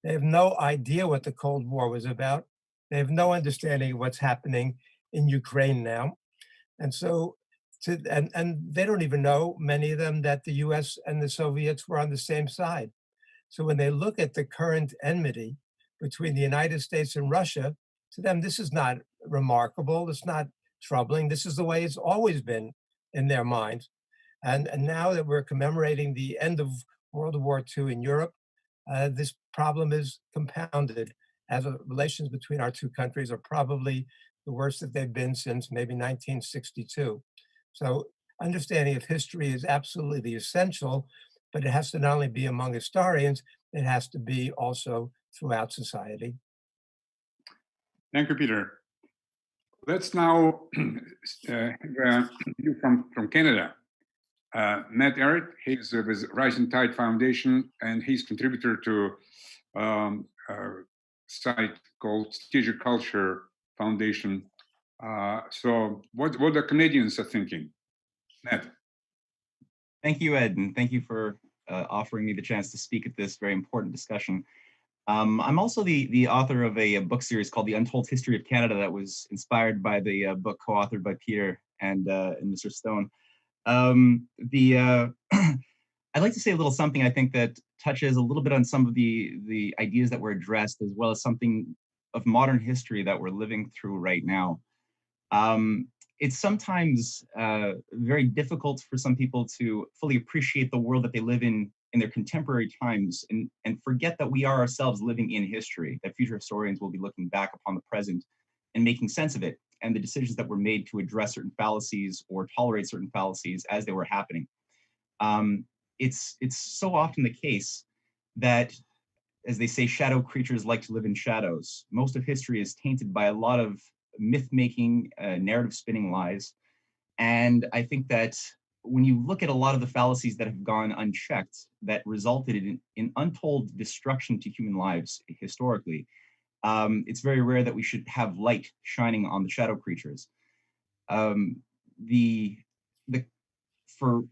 They have no idea what the Cold War was about. They have no understanding of what's happening in Ukraine now. And so, and they don't even know, many of them, that the US and the Soviets were on the same side. So when they look at the current enmity between the United States and Russia, to them, this is not remarkable. It's not troubling. This is the way it's always been in their minds. And now that we're commemorating the end of World War II in Europe, this problem is compounded, as relations between our two countries are probably the worst that they've been since maybe 1962. So understanding of history is absolutely essential, but it has to not only be among historians, it has to be also throughout society. Thank you, Peter. Let's now hear from Canada. Matt Ehret. He's with Rising Tide Foundation, and he's contributor to a site called Strategic Culture Foundation. So what the Canadians are thinking? Matt. Thank you, Ed, and thank you for offering me the chance to speak at this very important discussion. I'm also the author of a book series called The Untold History of Canada that was inspired by the book co-authored by Peter and Mr. Stone. I'd like to say a little something I think that touches a little bit on some of the ideas that were addressed, as well as something of modern history that we're living through right now. It's sometimes very difficult for some people to fully appreciate the world that they live in their contemporary times and forget that we are ourselves living in history, that future historians will be looking back upon the present and making sense of it and the decisions that were made to address certain fallacies or tolerate certain fallacies as they were happening. It's so often the case that, as they say, shadow creatures like to live in shadows. Most of history is tainted by a lot of myth-making, narrative-spinning lies. And I think that when you look at a lot of the fallacies that have gone unchecked, that resulted in untold destruction to human lives historically, it's very rare that we should have light shining on the shadow creatures. For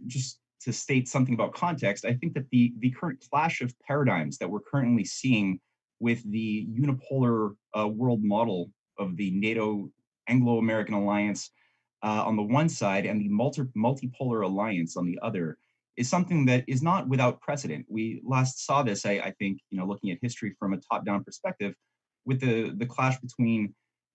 just to state something about context, I think that the current clash of paradigms that we're currently seeing with the unipolar world model of the NATO Anglo-American alliance on the one side and the multipolar alliance on the other is something that is not without precedent. We last saw this, I think, looking at history from a top-down perspective, with the clash between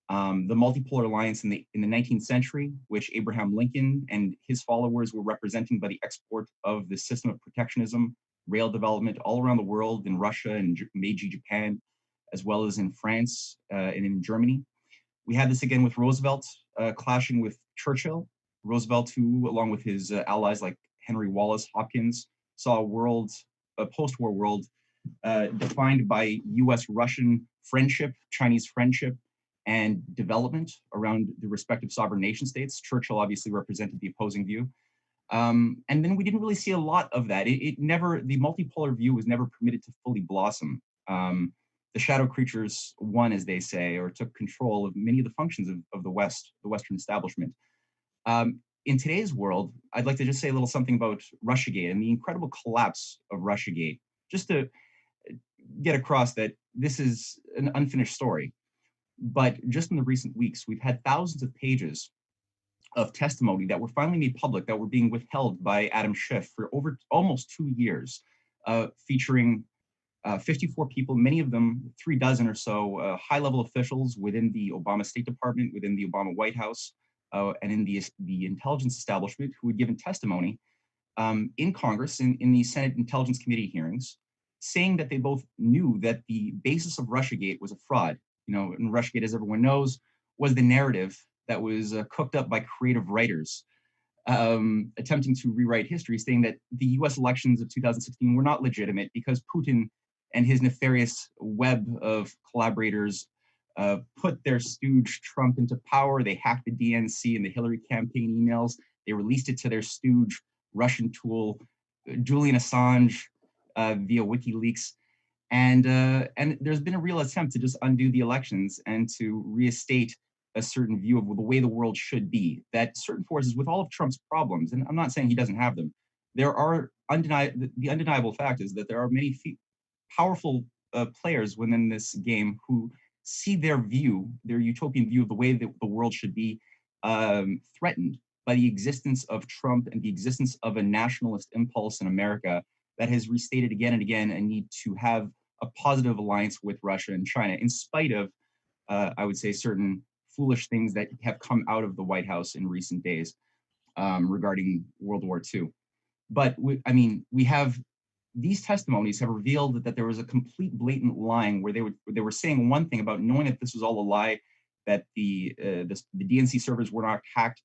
the multipolar alliance in the 19th century, which Abraham Lincoln and his followers were representing by the export of the system of protectionism, rail development all around the world, in Russia and Meiji Japan, as well as in France and in Germany. We had this again with Roosevelt clashing with Churchill. Roosevelt, who, along with his allies like Henry Wallace Hopkins, saw a post-war world defined by US-Russian friendship, Chinese friendship, and development around the respective sovereign nation states. Churchill obviously represented the opposing view. And then we didn't really see a lot of that. The multipolar view was never permitted to fully blossom. The shadow creatures won, as they say, or took control of many of the functions of the Western establishment. In today's world, I'd like to just say a little something about Russiagate and the incredible collapse of Russiagate, just to get across that this is an unfinished story. But just in the recent weeks, we've had thousands of pages of testimony that were finally made public that were being withheld by Adam Schiff for over almost 2 years, featuring 54 people, many of them 36 or so high-level officials within the Obama State Department, within the Obama White House, and in the intelligence establishment, who had given testimony in Congress, in the Senate Intelligence Committee hearings, saying that they both knew that the basis of Russiagate was a fraud. And Russiagate, as everyone knows, was the narrative that was cooked up by creative writers attempting to rewrite history, saying that the US elections of 2016 were not legitimate because Putin and his nefarious web of collaborators put their stooge Trump into power. They hacked the DNC and the Hillary campaign emails. They released it to their stooge Russian tool, Julian Assange, via WikiLeaks. And there's been a real attempt to just undo the elections and to reinstate a certain view of the way the world should be, that certain forces, with all of Trump's problems, and I'm not saying he doesn't have them, there are the undeniable fact is that there are many powerful players within this game who see their utopian view of the way that the world should be threatened by the existence of Trump and the existence of a nationalist impulse in America that has restated again and again a need to have a positive alliance with Russia and China, in spite of, I would say, certain foolish things that have come out of the White House in recent days regarding World War II. But we have these testimonies have revealed that there was a complete blatant lying where they were saying one thing about knowing that this was all a lie, that the DNC servers were not hacked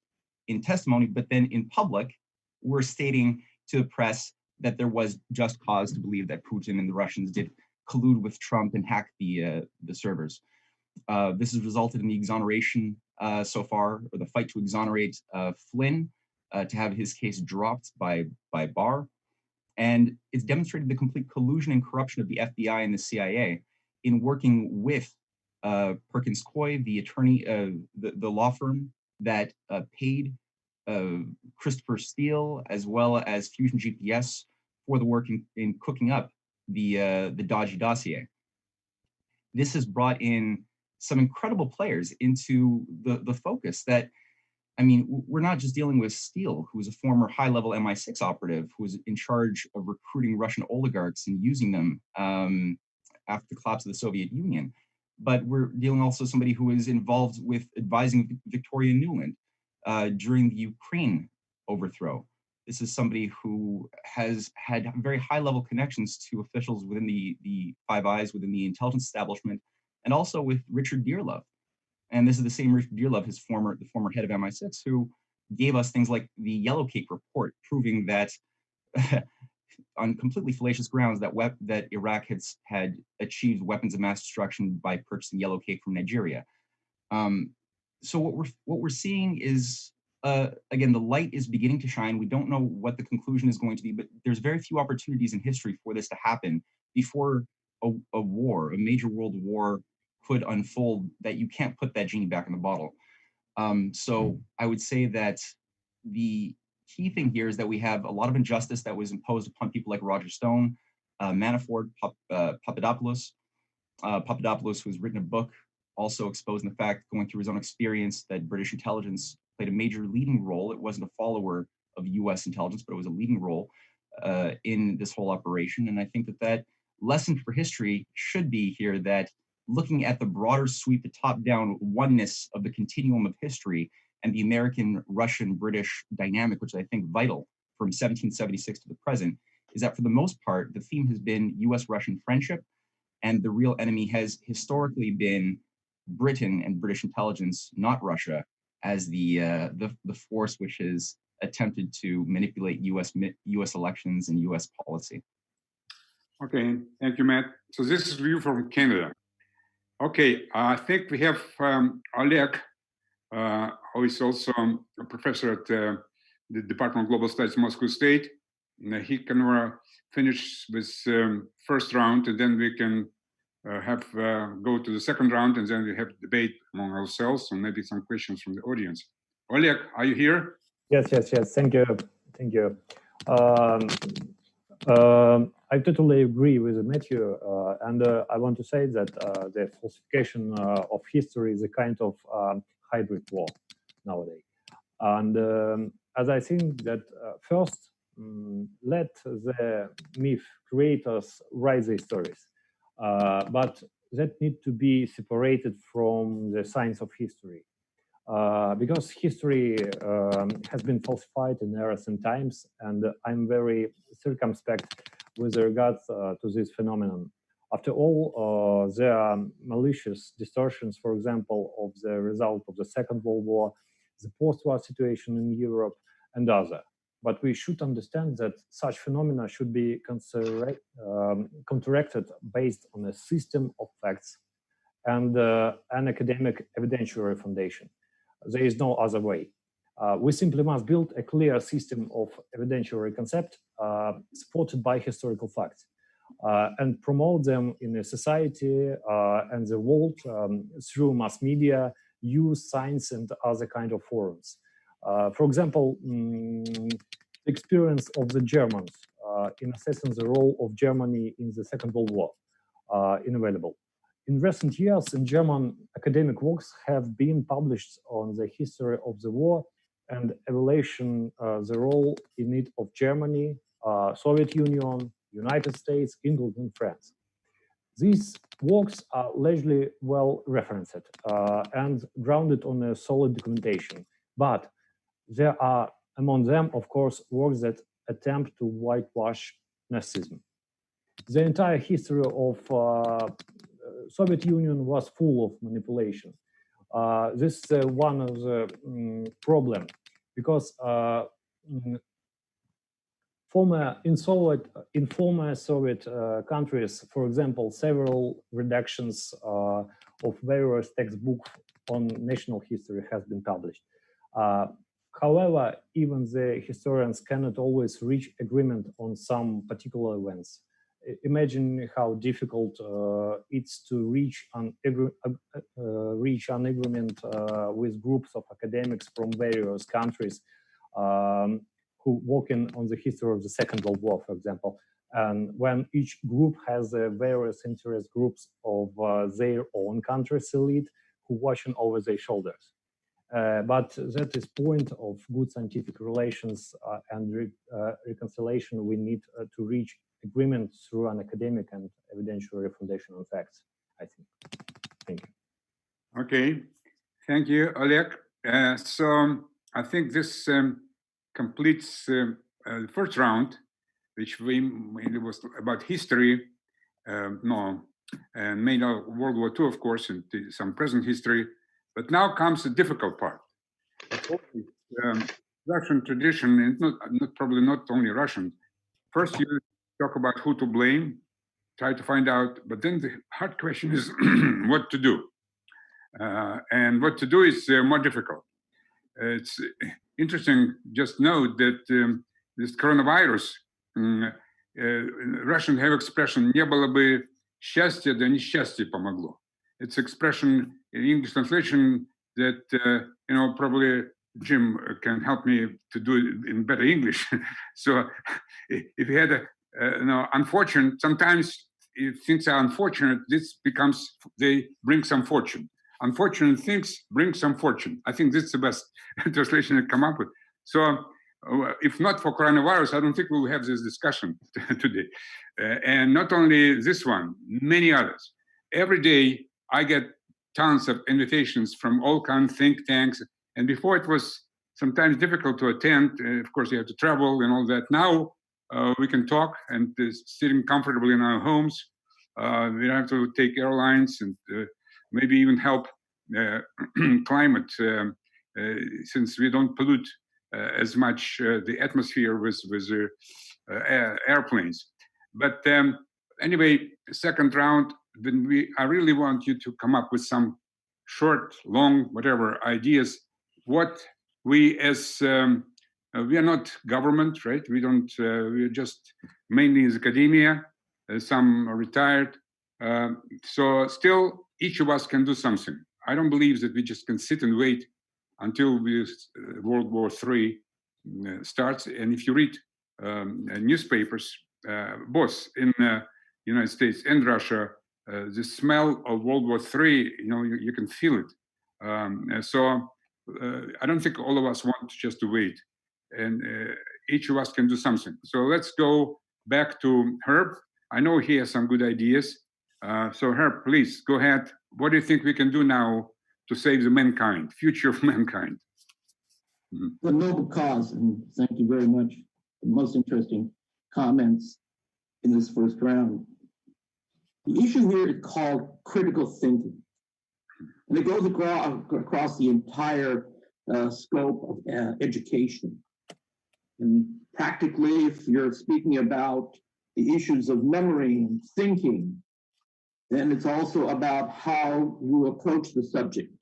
in testimony, but then in public were stating to the press that there was just cause to believe that Putin and the Russians did collude with Trump and hack the servers. This has resulted in the exoneration so far, or the fight to exonerate Flynn, to have his case dropped by Barr. And it's demonstrated the complete collusion and corruption of the FBI and the CIA in working with Perkins Coie, the attorney, the law firm that paid Christopher Steele, as well as Fusion GPS, for the work in cooking up the dodgy dossier. This has brought in some incredible players into the focus that, I mean, we're not just dealing with Steele, who was a former high-level MI6 operative who was in charge of recruiting Russian oligarchs and using them after the collapse of the Soviet Union, but we're dealing also somebody who is involved with advising Victoria Nuland during the Ukraine overthrow. This is somebody who has had very high-level connections to officials within the Five Eyes, within the intelligence establishment, and also with Richard Dearlove. And this is the same Richard Dearlove, the former head of MI6, who gave us things like the Yellow Cake report, proving that on completely fallacious grounds that Iraq had achieved weapons of mass destruction by purchasing Yellow Cake from Nigeria. So what we're seeing is, again, the light is beginning to shine. We don't know what the conclusion is going to be, but there's very few opportunities in history for this to happen before a war, a major world war, could unfold, that you can't put that genie back in the bottle. So I would say that the key thing here is that we have a lot of injustice that was imposed upon people like Roger Stone, Manafort, Papadopoulos. Papadopoulos, who's written a book also exposing the fact, going through his own experience, that British intelligence played a major leading role. It wasn't a follower of US intelligence, but it was a leading role in this whole operation. And I think that lesson for history should be here, that looking at the broader sweep, the top-down oneness of the continuum of history and the American, Russian, British dynamic, which is, I think, vital from 1776 to the present, is that for the most part, the theme has been US-Russian friendship, and the real enemy has historically been Britain and British intelligence, not Russia, as the force which has attempted to manipulate US elections and US policy. Okay, thank you, Matt. So this is view from Canada. Okay, I think we have Oleg, who is also a professor at the Department of Global Studies, Moscow State. And he can finish with first round, and then we can go to the second round, and then we have debate among ourselves, and maybe some questions from the audience. Oleg, are you here? Yes. Thank you. I totally agree with Matthew, and I want to say that the falsification of history is a kind of hybrid war nowadays. And as I think that first, let the myth creators write the stories, but that need to be separated from the science of history. Because history has been falsified in recent times, and I'm very circumspect with regards to this phenomenon. After all, there are malicious distortions, for example, of the result of the Second World War, the post-war situation in Europe, and other. But we should understand that such phenomena should be counteracted based on a system of facts and an academic evidentiary foundation. There is no other way. We simply must build a clear system of evidentiary concept supported by historical facts and promote them in a society and the world through mass media, youth, science, and other kind of forums. For example, the experience of the Germans in assessing the role of Germany in the Second World War invaluable. In recent years, in German academic works have been published on the history of the war and evaluation the role in it of Germany, Soviet Union, United States, England, and France. These works are largely well referenced and grounded on a solid documentation, but there are among them, of course, works that attempt to whitewash Nazism. The entire history of Soviet Union was full of manipulation. This is one of the problem, because in former Soviet countries, for example, several redactions of various textbooks on national history has been published. However, even the historians cannot always reach agreement on some particular events. Imagine how difficult it's to reach an agreement with groups of academics from various countries who working on the history of the Second World War, for example. And when each group has various interest groups of their own country's elite who watching over their shoulders. But that is point of good scientific relations and reconciliation. We need to reach agreement through an academic and evidentiary foundation on facts, I think. Thank you. Okay, thank you, Oleg. So I think this completes the first round, which mainly was about history, and mainly World War II, of course, and some present history. But now comes the difficult part. Russian tradition, and probably not only Russian. First, you talk about who to blame, try to find out, but then the hard question is what to do. And what to do is more difficult. It's interesting, just note that this coronavirus, Russians have expression, не было бы счастья, да несчастье помогло. It's expression in English translation that, probably Jim can help me to do it in better English. So if you had unfortunate, sometimes if things are unfortunate, they bring some fortune. Unfortunate things bring some fortune. I think this is the best translation I come up with. So if not for coronavirus, I don't think we will have this discussion today. And not only this one, many others. Every day I get tons of invitations from all kinds of think tanks. And before it was sometimes difficult to attend. Of course, you have to travel and all that. Now we can talk and sitting comfortably in our homes. We don't have to take airlines and maybe even help climate since we don't pollute as much the atmosphere with airplanes. But anyway, second round, then I really want you to come up with some short, long, whatever ideas. What we as we are not government, right? We don't. We're just mainly as academia. Some are retired, so still each of us can do something. I don't believe that we just can sit and wait until World War III starts. And if you read newspapers, both in the United States and Russia, the smell of World War III, you can feel it. So I don't think all of us want just to wait, and each of us can do something. So let's go back to Herb. I know he has some good ideas. So Herb, please go ahead. What do you think we can do now to save the mankind, future of mankind? The noble cause, and thank you very much for the most interesting comments in this first round. The issue here is called critical thinking, and it goes across the entire scope of education. And practically, if you're speaking about the issues of memory and thinking, then it's also about how you approach the subject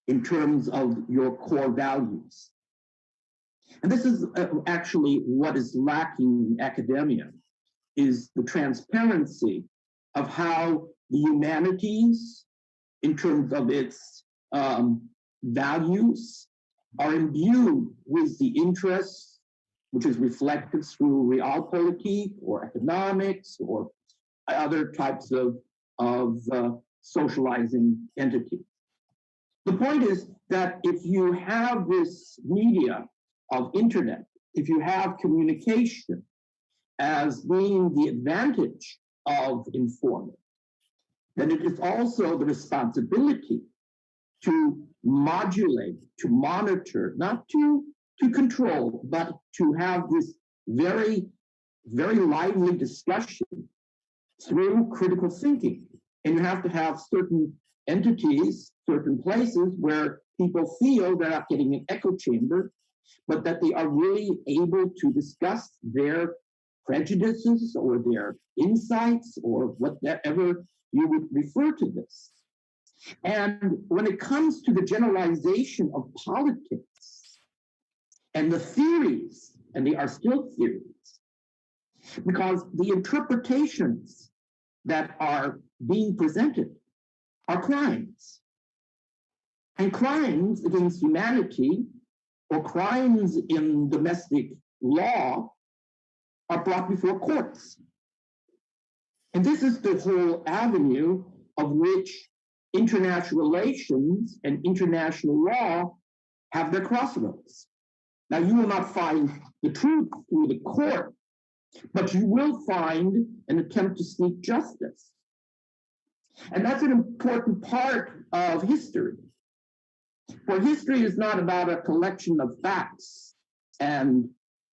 in terms of your core values. And this is actually what is lacking in academia, is the transparency of how the humanities, in terms of its values, are imbued with the interests, which is reflected through realpolitik or economics or other types of socializing entities. The point is that if you have this media of internet, if you have communication as being the advantage of informing, then it is also the responsibility to modulate, to monitor, not to control, but to have this very, very lively discussion through critical thinking. And you have to have certain entities, certain places where people feel they're not getting an echo chamber, but that they are really able to discuss their prejudices or their insights or whatever you would refer to this. And when it comes to the generalization of politics, and the theories, and they are still theories, because the interpretations that are being presented are crimes. And crimes against humanity or crimes in domestic law are brought before courts. And this is the whole avenue of which international relations and international law have their crossroads. Now, you will not find the truth through the court, but you will find an attempt to seek justice. And that's an important part of history. For history is not about a collection of facts and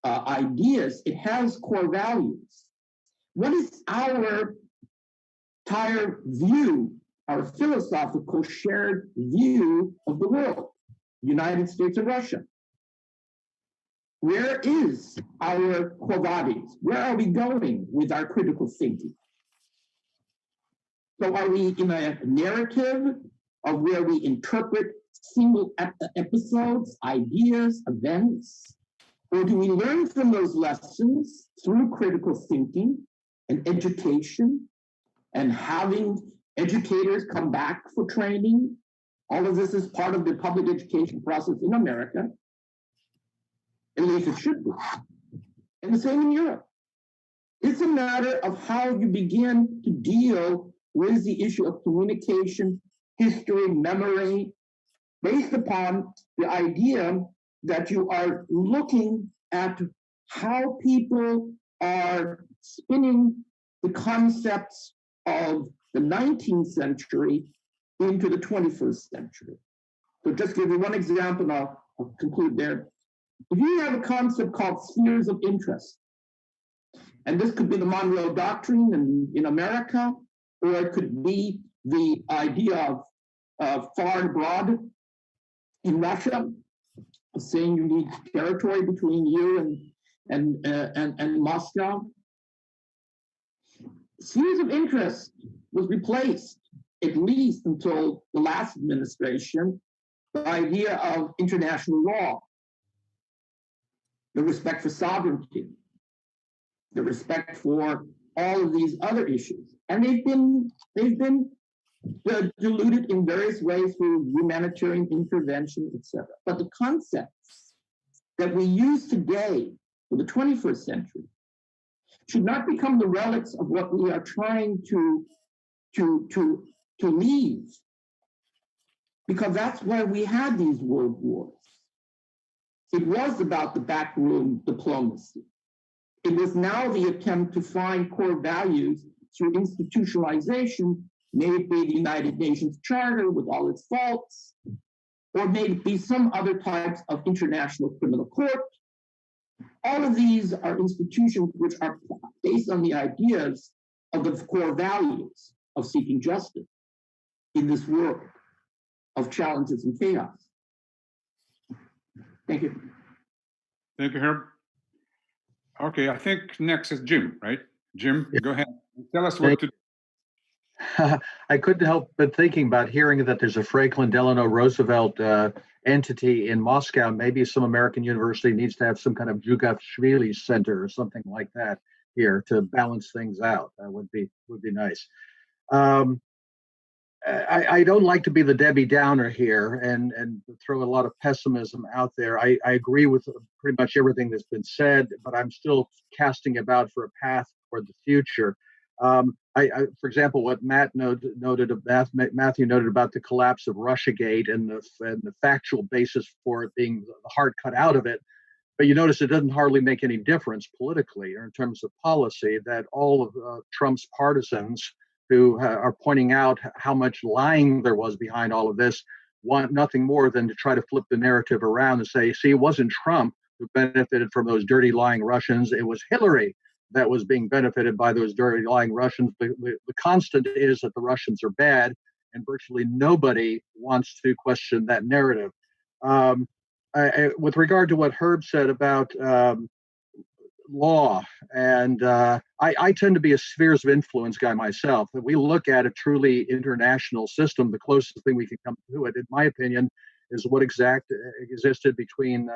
ideas, it has core values. What is our entire view, our philosophical shared view of the world, United States and Russia? Where is our core values? Where are we going with our critical thinking? So are we in a narrative of where we interpret single episodes, ideas, events? Or do we learn from those lessons through critical thinking and education and having educators come back for training? All of this is part of the public education process in America. At least it should be. And the same in Europe. It's a matter of how you begin to deal with the issue of communication, history, memory, based upon the idea that you are looking at how people are spinning the concepts of the 19th century into the 21st century. So just give you one example, and I'll conclude there. If you have a concept called spheres of interest, and this could be the Monroe Doctrine in America, or it could be the idea of far and broad in Russia, saying you need territory between you and Moscow. Spheres of interest was replaced, at least until the last administration, the idea of international law, the respect for sovereignty, the respect for all of these other issues. And they've been diluted in various ways through humanitarian intervention, etc. But the concepts that we use today for the 21st century should not become the relics of what we are trying to leave, because that's where we had these world wars. It was about the backroom diplomacy. It was now the attempt to find core values through institutionalization, may it be the United Nations Charter with all its faults, or may it be some other types of international criminal court. All of these are institutions which are based on the ideas of the core values of seeking justice in this world of challenges and chaos. Thank you. Thank you, Herb. Okay, I think next is Jim, right? Jim, go ahead. Tell us what to do. I couldn't help but thinking about hearing that there's a Franklin Delano Roosevelt entity in Moscow. Maybe some American university needs to have some kind of Jugashvili Center or something like that here to balance things out. That would be nice. I don't like to be the Debbie Downer here and throw a lot of pessimism out there. I agree with pretty much everything that's been said, but I'm still casting about for a path toward the future. For example, what Matthew noted about the collapse of Russiagate and the factual basis for it being the heart cut out of it. But you notice it doesn't hardly make any difference politically or in terms of policy that all of Trump's partisans who are pointing out how much lying there was behind all of this want nothing more than to try to flip the narrative around and say, see, it wasn't Trump who benefited from those dirty lying Russians. It was Hillary that was being benefited by those dirty lying Russians. The constant is that the Russians are bad, and virtually nobody wants to question that narrative. With regard to what Herb said about law, and I tend to be a spheres of influence guy myself. If we look at a truly international system, the closest thing we can come to it, in my opinion, is what existed between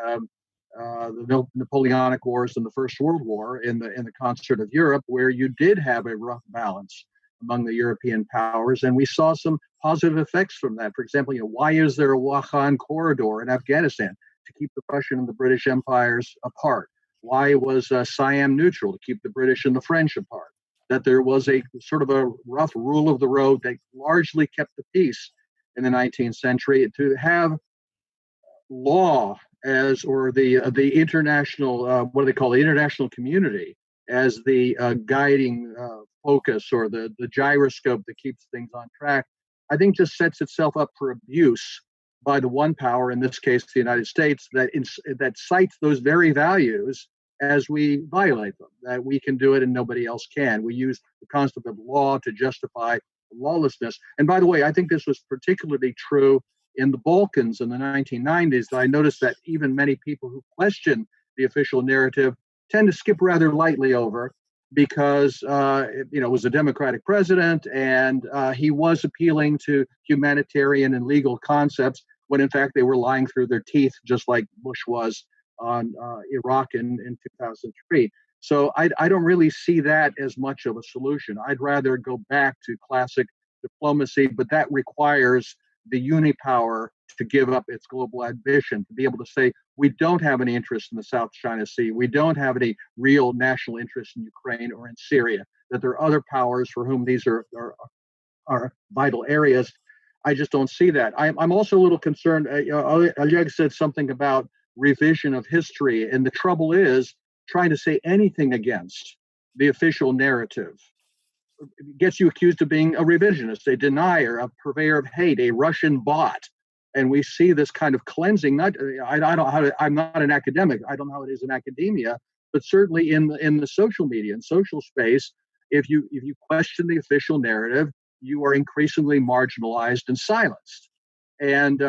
the Napoleonic Wars and the First World War in the concert of Europe, where you did have a rough balance among the European powers, and we saw some positive effects from that. For example, why is there a Wakhan corridor in Afghanistan? To keep the Russian and the British empires apart. Why was Siam neutral? To keep the British and the French apart. That there was a sort of a rough rule of the road that largely kept the peace in the 19th century. To have law or the international, what do they call the international community, as the guiding focus or the gyroscope that keeps things on track, I think just sets itself up for abuse by the one power, in this case the United States, that cites those very values as we violate them, that we can do it and nobody else can. We use the concept of law to justify lawlessness. And by the way, I think this was particularly true in the Balkans in the 1990s. I noticed that even many people who question the official narrative tend to skip rather lightly over, because it was a Democratic president, and he was appealing to humanitarian and legal concepts when in fact they were lying through their teeth, just like Bush was on Iraq in 2003. So I don't really see that as much of a solution. I'd rather go back to classic diplomacy, but that requires the unipower to give up its global ambition, to be able to say, we don't have any interest in the South China Sea, we don't have any real national interest in Ukraine or in Syria, that there are other powers for whom these are vital areas. I just don't see that. I'm also a little concerned. Oleg said something about revision of history, and the trouble is trying to say anything against the official narrative gets you accused of being a revisionist, a denier, a purveyor of hate, a Russian bot. And we see this kind of cleansing. I'm not an academic. I don't know how it is in academia, but certainly in the social media and social space, if you question the official narrative, you are increasingly marginalized and silenced. And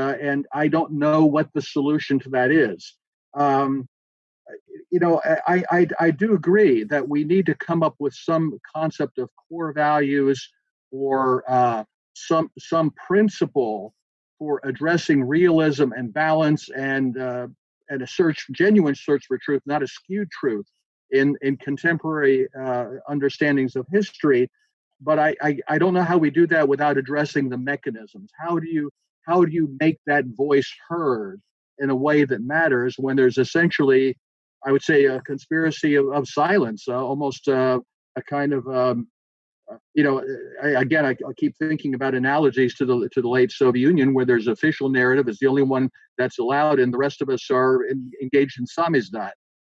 I don't know what the solution to that is. I do agree that we need to come up with some concept of core values or some principle for addressing realism and balance and a genuine search for truth, not a skewed truth in contemporary understandings of history. But I don't know how we do that without addressing the mechanisms. How do you make that voice heard in a way that matters when there's essentially, I would say, a conspiracy of silence, almost a kind of, I keep thinking about analogies to the late Soviet Union, where there's official narrative is the only one that's allowed, and the rest of us are engaged in samizdat.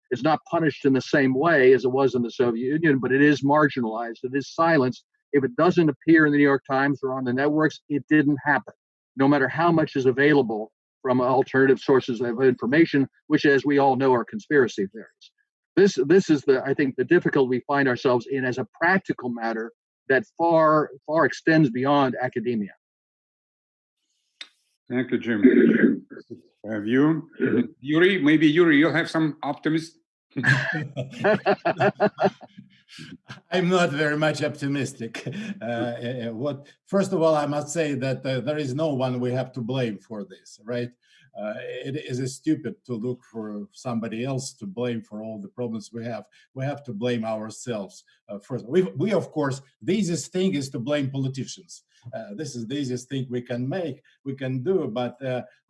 It's not punished in the same way as it was in the Soviet Union, but it is marginalized. It is silenced. If it doesn't appear in the New York Times or on the networks, it didn't happen, no matter how much is available from alternative sources of information, which, as we all know, are conspiracy theories. This is I think the difficulty we find ourselves in as a practical matter that far extends beyond academia. Thank you, Jim. Have you, Yuri? Maybe Yuri, you'll have some optimism. I'm not very much optimistic. First of all, I must say that there is no one we have to blame for this, right? It is stupid to look for somebody else to blame for all the problems we have. We have to blame ourselves first. We of course, the easiest thing is to blame politicians. This is the easiest thing we can do, but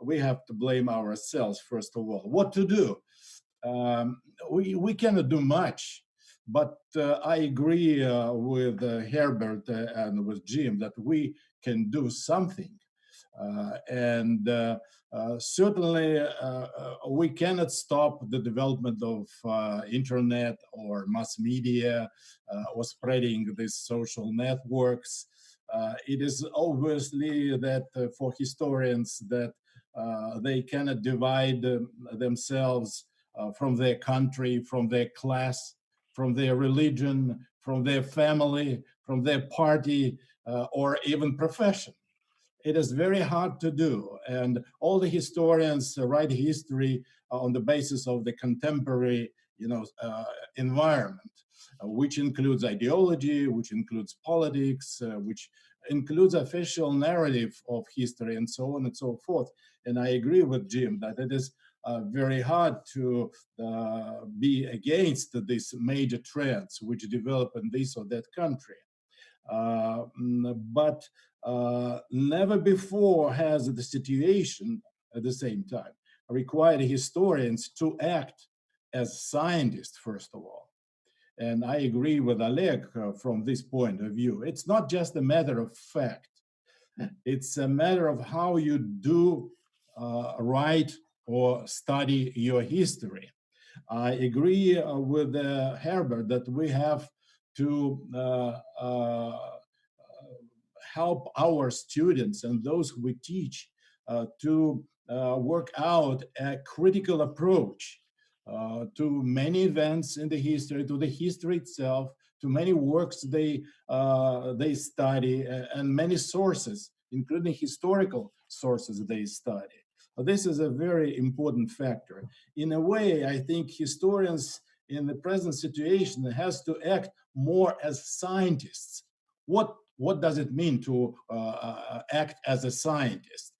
we have to blame ourselves first of all. What to do? We cannot do much. But I agree with Herbert and with Jim that we can do something. Certainly we cannot stop the development of internet or mass media or spreading these social networks. It is obviously that for historians that they cannot divide themselves from their country, from their class, from their religion, from their family, from their party, or even profession. It is very hard to do. And all the historians write history on the basis of the contemporary, environment, which includes ideology, which includes politics, which includes official narrative of history, and so on and so forth. And I agree with Jim that it is very hard to be against these major trends which develop in this or that country. But never before has the situation at the same time required historians to act as scientists, first of all. And I agree with Oleg from this point of view. It's not just a matter of fact. It's a matter of how you do write or study your history. I agree with Herbert that we have to help our students and those we teach to work out a critical approach to many events in the history, to the history itself, to many works they study, and many sources, including historical sources they study. This is a very important factor. In a way, I think historians in the present situation has to act more as scientists. What does it mean to act as a scientist?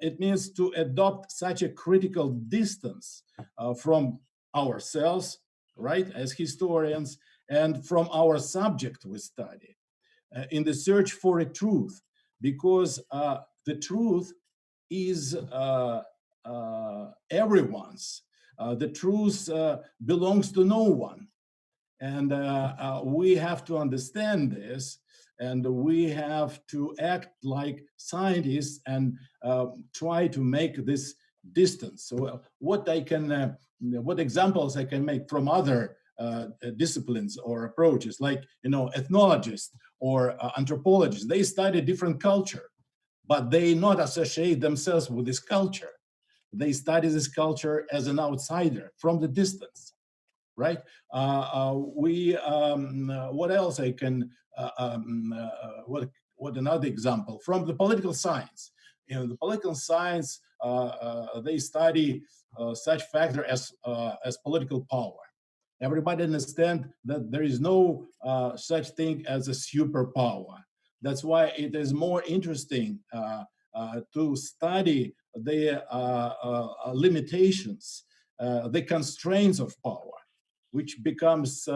It means to adopt such a critical distance from ourselves, right, as historians, and from our subject we study, in the search for a truth, because the truth is everyone's. The truth belongs to no one. And we have to understand this, and we have to act like scientists and try to make this distance. So what examples I can make from other disciplines or approaches, like, ethnologists or anthropologists, they study different culture, but they not associate themselves with this culture. They study this culture as an outsider from the distance, right? What else I can, what another example? From the political science. In the political science, they study such factor as political power. Everybody understands that there is no such thing as a superpower. That's why it is more interesting to study the limitations, the constraints of power, which becomes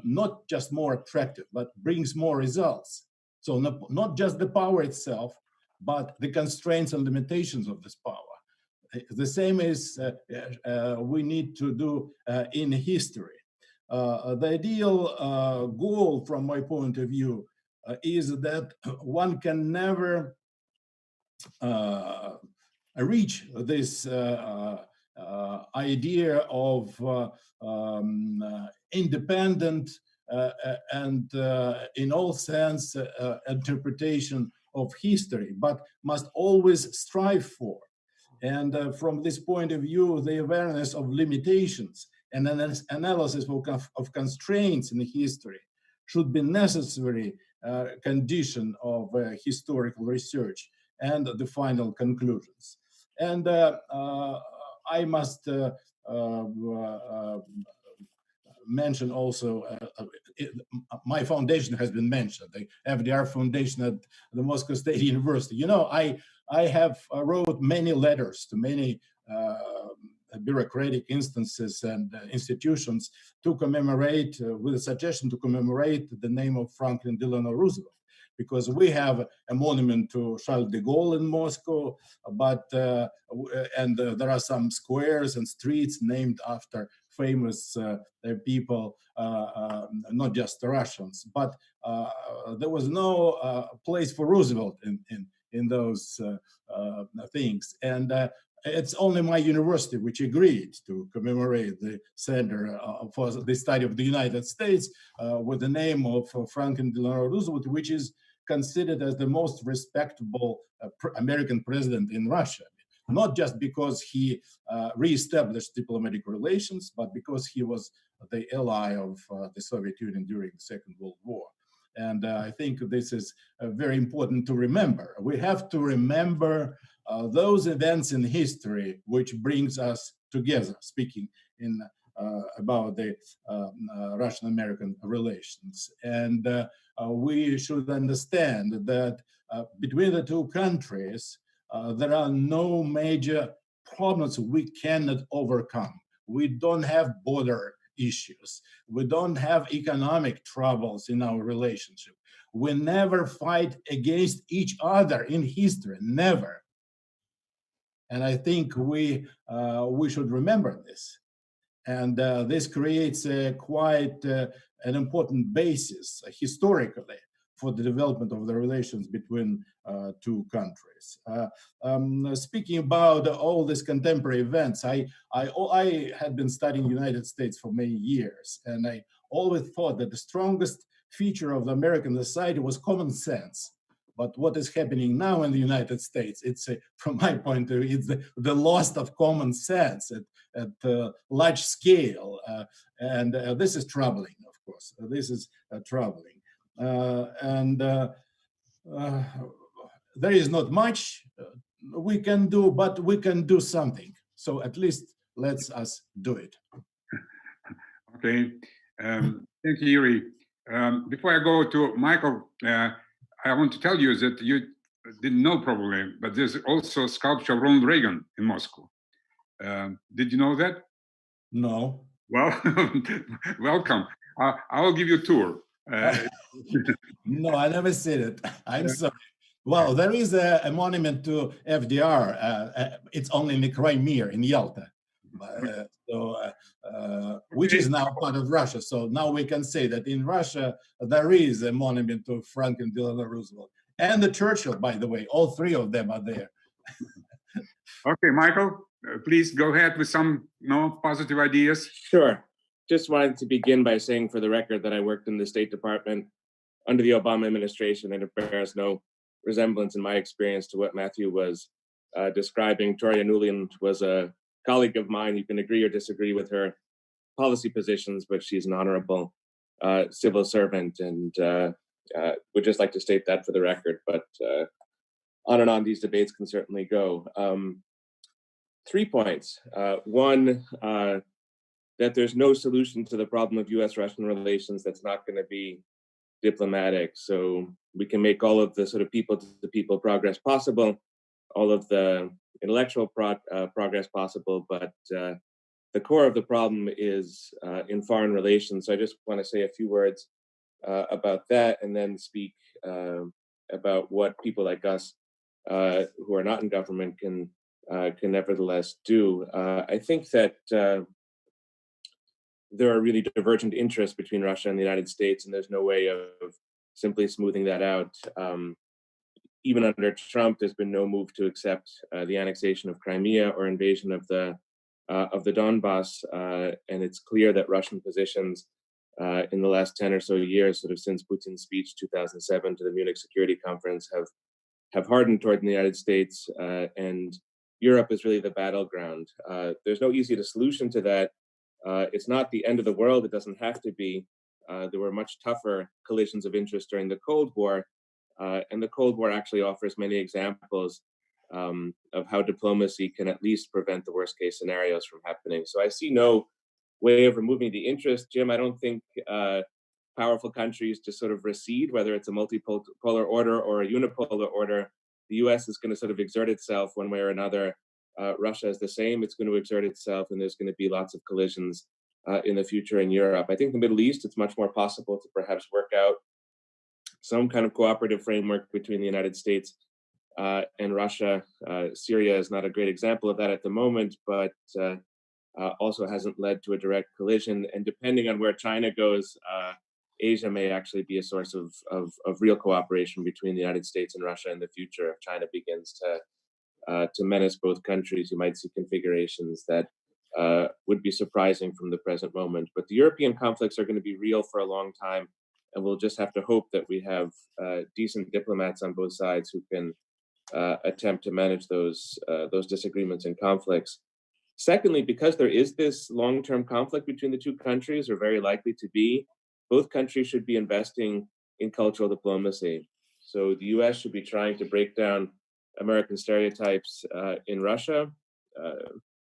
not just more attractive, but brings more results. So not just the power itself, but the constraints and limitations of this power. The same is we need to do in history. The ideal goal, from my point of view, is that one can never reach this idea of independent and in all sense interpretation of history, but must always strive for. And from this point of view, the awareness of limitations and an analysis of constraints in history should be necessary condition of historical research and the final conclusions. And I must mention also, my foundation has been mentioned, the FDR Foundation at the Moscow State University. I have wrote many letters to many bureaucratic instances and institutions to commemorate, with a suggestion to commemorate the name of Franklin Delano Roosevelt, because we have a monument to Charles de Gaulle in Moscow, but and there are some squares and streets named after famous people, not just Russians, but there was no place for Roosevelt in those things. And it's only my university which agreed to commemorate the Center for the Study of the United States with the name of Franklin Delano Roosevelt, which is considered as the most respectable American president in Russia. Not just because he reestablished diplomatic relations, but because he was the ally of the Soviet Union during the Second World War. And I think this is very important to remember. We have to remember those events in history which brings us together, speaking about the Russian-American relations. And we should understand that between the two countries, there are no major problems we cannot overcome. We don't have border issues. We don't have economic troubles in our relationship. We never fight against each other in history, never. And I think we should remember this. And this creates quite an important basis historically for the development of the relations between two countries. Speaking about all these contemporary events, I had been studying the United States for many years, and I always thought that the strongest feature of the American society was common sense. But what is happening now in the United States, it's from my point of view, it's the loss of common sense at large scale. And this is troubling, of course. This is troubling. There is not much we can do, but we can do something. So at least let's us do it. Okay. Thank you, Yuri. Before I go to Michael, I want to tell you that you didn't know probably, but there's also a sculpture of Ronald Reagan in Moscow. Did you know that? No. Well, welcome. I will give you a tour. No, I never seen it. I'm sorry. Well, there is a monument to FDR. It's only in the Crimea in Yalta, which is now part of Russia. So now we can say that in Russia, there is a monument to Franklin Delano Roosevelt and the Churchill, by the way. All three of them are there. Okay, Michael, please go ahead with some positive ideas. Sure. Just wanted to begin by saying for the record that I worked in the State Department under the Obama administration, and it bears no resemblance in my experience to what Matthew was describing. Victoria Nuland was a colleague of mine. You can agree or disagree with her policy positions, but she's an honorable civil servant, and would just like to state that for the record. But on and on these debates can certainly go. 3 points. One, that there's no solution to the problem of US-Russian relations that's not going to be diplomatic. So we can make all of the sort of people-to-people progress possible, all of the intellectual progress possible, but the core of the problem is in foreign relations. So I just want to say a few words about that, and then speak about what people like us who are not in government can nevertheless do. I think that there are really divergent interests between Russia and the United States, and there's no way of simply smoothing that out. Even under Trump, there's been no move to accept the annexation of Crimea or invasion of the Donbass, and it's clear that Russian positions in the last 10 or so years, sort of since Putin's speech 2007 to the Munich Security Conference, have hardened toward the United States, and Europe is really the battleground. There's no easy solution to that. It's not the end of the world. It doesn't have to be. There were much tougher collisions of interest during the Cold War, and the Cold War actually offers many examples of how diplomacy can at least prevent the worst case scenarios from happening. So I see no way of removing the interest, Jim. I don't think powerful countries just sort of recede, whether it's a multipolar order or a unipolar order. The US is going to sort of exert itself one way or another. Russia is the same. It's going to exert itself, and there's going to be lots of collisions in the future in Europe. I think the Middle East, it's much more possible to perhaps work out some kind of cooperative framework between the United States and Russia. Syria is not a great example of that at the moment, but also hasn't led to a direct collision. And depending on where China goes, Asia may actually be a source of real cooperation between the United States and Russia in the future. If China begins to menace both countries, you might see configurations that would be surprising from the present moment. But the European conflicts are going to be real for a long time, and we'll just have to hope that we have decent diplomats on both sides who can attempt to manage those disagreements and conflicts. Secondly, because there is this long-term conflict between the two countries, or very likely to be, both countries should be investing in cultural diplomacy. So the US should be trying to break down American stereotypes in Russia,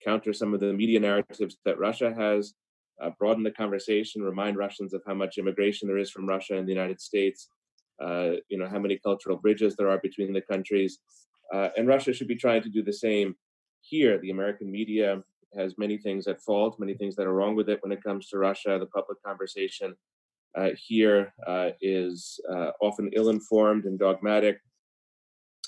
counter some of the media narratives that Russia has, broaden the conversation, remind Russians of how much immigration there is from Russia and the United States, how many cultural bridges there are between the countries. And Russia should be trying to do the same here. The American media has many things at fault, many things that are wrong with it when it comes to Russia. The public conversation here is often ill-informed and dogmatic.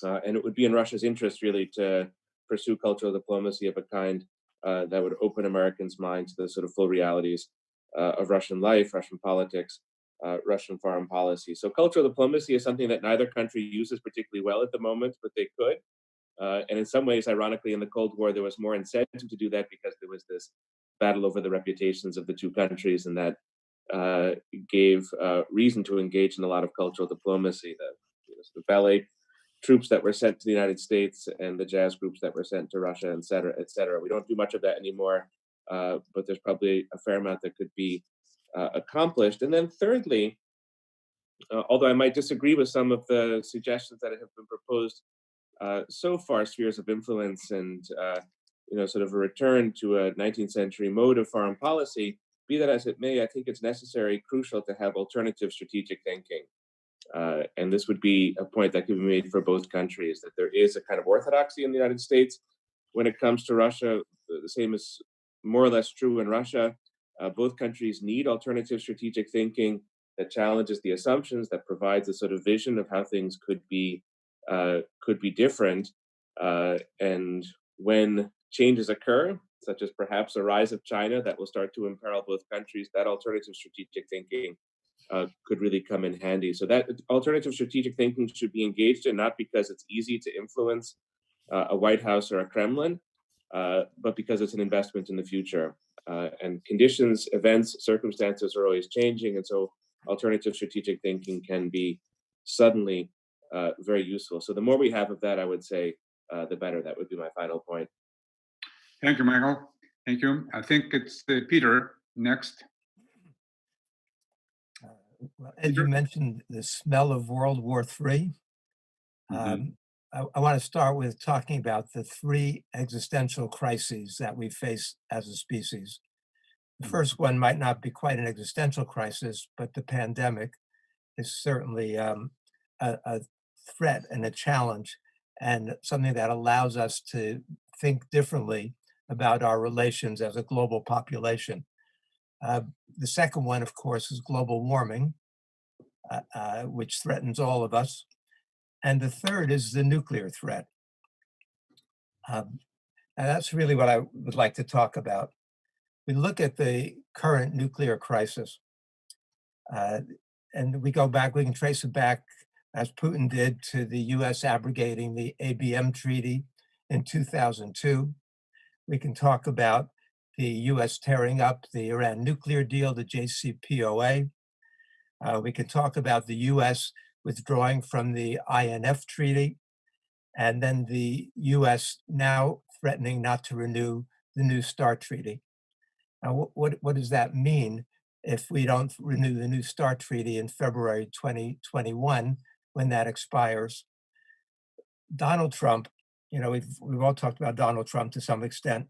And it would be in Russia's interest, really, to pursue cultural diplomacy of a kind that would open Americans' minds to the sort of full realities of Russian life, Russian politics, Russian foreign policy. So cultural diplomacy is something that neither country uses particularly well at the moment, but they could. And in some ways, ironically, in the Cold War, there was more incentive to do that because there was this battle over the reputations of the two countries, and that gave reason to engage in a lot of cultural diplomacy. The ballet troops that were sent to the United States and the jazz groups that were sent to Russia, et cetera, et cetera. We don't do much of that anymore, but there's probably a fair amount that could be accomplished. And then thirdly, although I might disagree with some of the suggestions that have been proposed so far, spheres of influence and sort of a return to a 19th century mode of foreign policy, be that as it may, I think it's necessary, crucial to have alternative strategic thinking. And this would be a point that could be made for both countries, that there is a kind of orthodoxy in the United States when it comes to Russia. The same is more or less true in Russia. Both countries need alternative strategic thinking that challenges the assumptions, that provides a sort of vision of how things could be different. And when changes occur, such as perhaps a rise of China that will start to imperil both countries, that alternative strategic thinking could really come in handy. So that alternative strategic thinking should be engaged in, not because it's easy to influence a White House or a Kremlin, but because it's an investment in the future. And conditions, events, circumstances are always changing. And so alternative strategic thinking can be suddenly very useful. So the more we have of that, I would say, the better. That would be my final point. Thank you, Michael. Thank you. I think it's Peter next. Well, as you mentioned, the smell of World War III. I want to start with talking about the three existential crises that we face as a species. The first one might not be quite an existential crisis, but the pandemic is certainly a threat and a challenge, and something that allows us to think differently about our relations as a global population. The second one, of course, is global warming, which threatens all of us. And the third is the nuclear threat. And that's really what I would like to talk about. We look at the current nuclear crisis, and we can trace it back, as Putin did, to the US abrogating the ABM Treaty in 2002. We can talk about the US tearing up the Iran nuclear deal, the JCPOA. We can talk about the US withdrawing from the INF Treaty, and then the US now threatening not to renew the New START Treaty. Now, what does that mean if we don't renew the New START Treaty in February 2021, when that expires? Donald Trump, we've all talked about Donald Trump to some extent.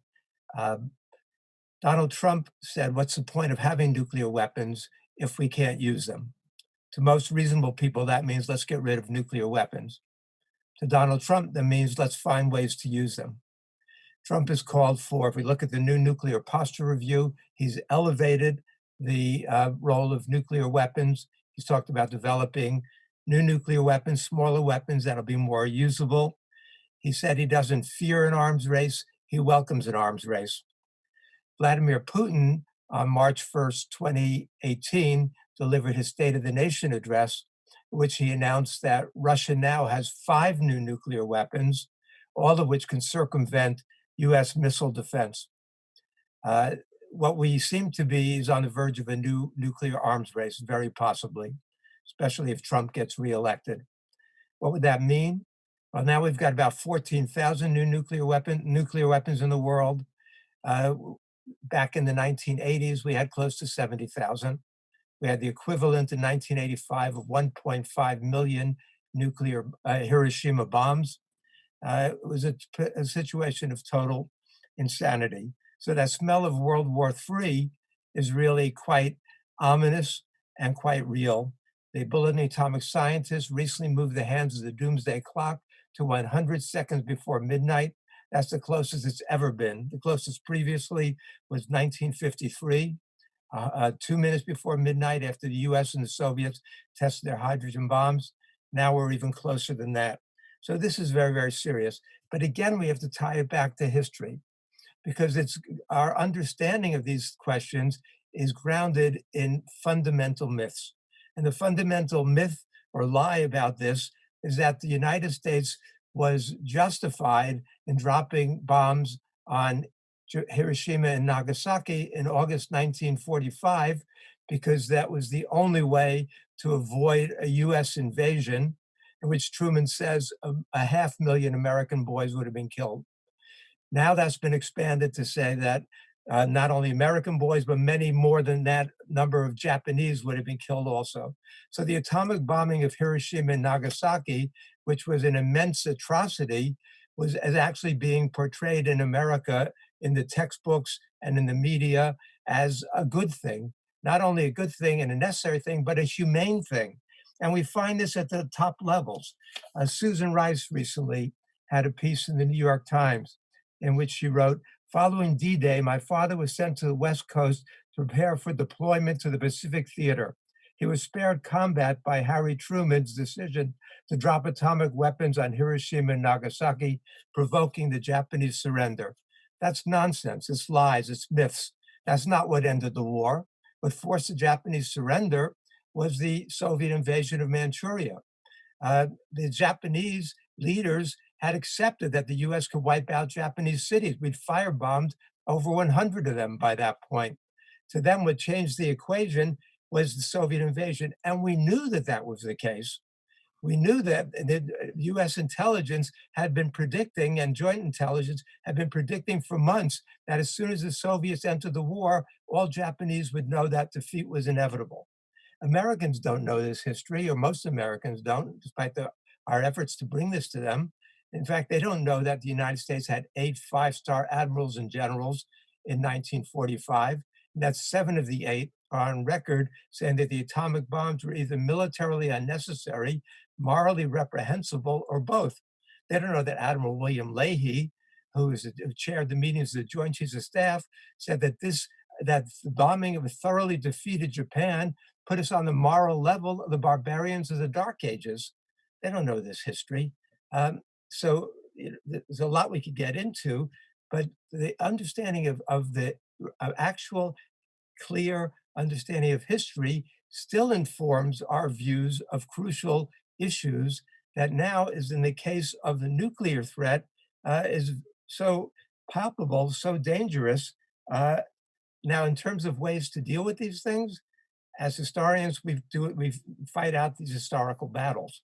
Donald Trump said, what's the point of having nuclear weapons if we can't use them? To most reasonable people, that means let's get rid of nuclear weapons. To Donald Trump, that means let's find ways to use them. Trump has called for, if we look at the new nuclear posture review, he's elevated the role of nuclear weapons. He's talked about developing new nuclear weapons, smaller weapons that'll be more usable. He said he doesn't fear an arms race, he welcomes an arms race. Vladimir Putin, on March 1st, 2018, delivered his State of the Nation address, in which he announced that Russia now has 5 new nuclear weapons, all of which can circumvent US missile defense. What we seem to be is on the verge of a new nuclear arms race, very possibly, especially if Trump gets reelected. What would that mean? Well, now we've got about 14,000 new nuclear weapons in the world. Back in the 1980s, we had close to 70,000. We had the equivalent in 1985 of 1.5 million nuclear Hiroshima bombs. It was a situation of total insanity. So that smell of World War III is really quite ominous and quite real. The Bulletin of Atomic Scientists recently moved the hands of the doomsday clock to 100 seconds before midnight. That's the closest it's ever been. The closest previously was 1953, 2 minutes before midnight after the US and the Soviets tested their hydrogen bombs. Now we're even closer than that. So this is very, very serious. But again, we have to tie it back to history, because it's our understanding of these questions is grounded in fundamental myths. And the fundamental myth or lie about this is that the United States was justified in dropping bombs on Hiroshima and Nagasaki in August 1945, because that was the only way to avoid a US invasion, in which Truman says a 500,000 American boys would have been killed. Now that's been expanded to say that not only American boys, but many more than that number of Japanese would have been killed also. So the atomic bombing of Hiroshima and Nagasaki, which was an immense atrocity, was actually being portrayed in America in the textbooks and in the media as a good thing. Not only a good thing and a necessary thing, but a humane thing. And we find this at the top levels. Susan Rice recently had a piece in the New York Times in which she wrote, "Following D-Day, my father was sent to the West Coast to prepare for deployment to the Pacific Theater. He was spared combat by Harry Truman's decision to drop atomic weapons on Hiroshima and Nagasaki, provoking the Japanese surrender." That's nonsense. It's lies. It's myths. That's not what ended the war. What forced the Japanese surrender was the Soviet invasion of Manchuria. The Japanese leaders had accepted that the US could wipe out Japanese cities. We'd firebombed over 100 of them by that point. To them, what changed the equation was the Soviet invasion. And we knew that that was the case. We knew that the US intelligence had been predicting, and joint intelligence had been predicting for months, that as soon as the Soviets entered the war, all Japanese would know that defeat was inevitable. Americans don't know this history, or most Americans don't, despite our efforts to bring this to them. In fact, they don't know that the United States had 8 5-star admirals and generals in 1945. And that 7 of the 8 are on record saying that the atomic bombs were either militarily unnecessary, morally reprehensible, or both. They don't know that Admiral William Leahy, who chaired the meetings of the Joint Chiefs of Staff, said that the bombing of a thoroughly defeated Japan put us on the moral level of the barbarians of the Dark Ages. They don't know this history. So there's a lot we could get into, but the understanding of the actual clear understanding of history still informs our views of crucial issues that now, is in the case of the nuclear threat, is so palpable, so dangerous. Now, in terms of ways to deal with these things, as historians, we fight out these historical battles.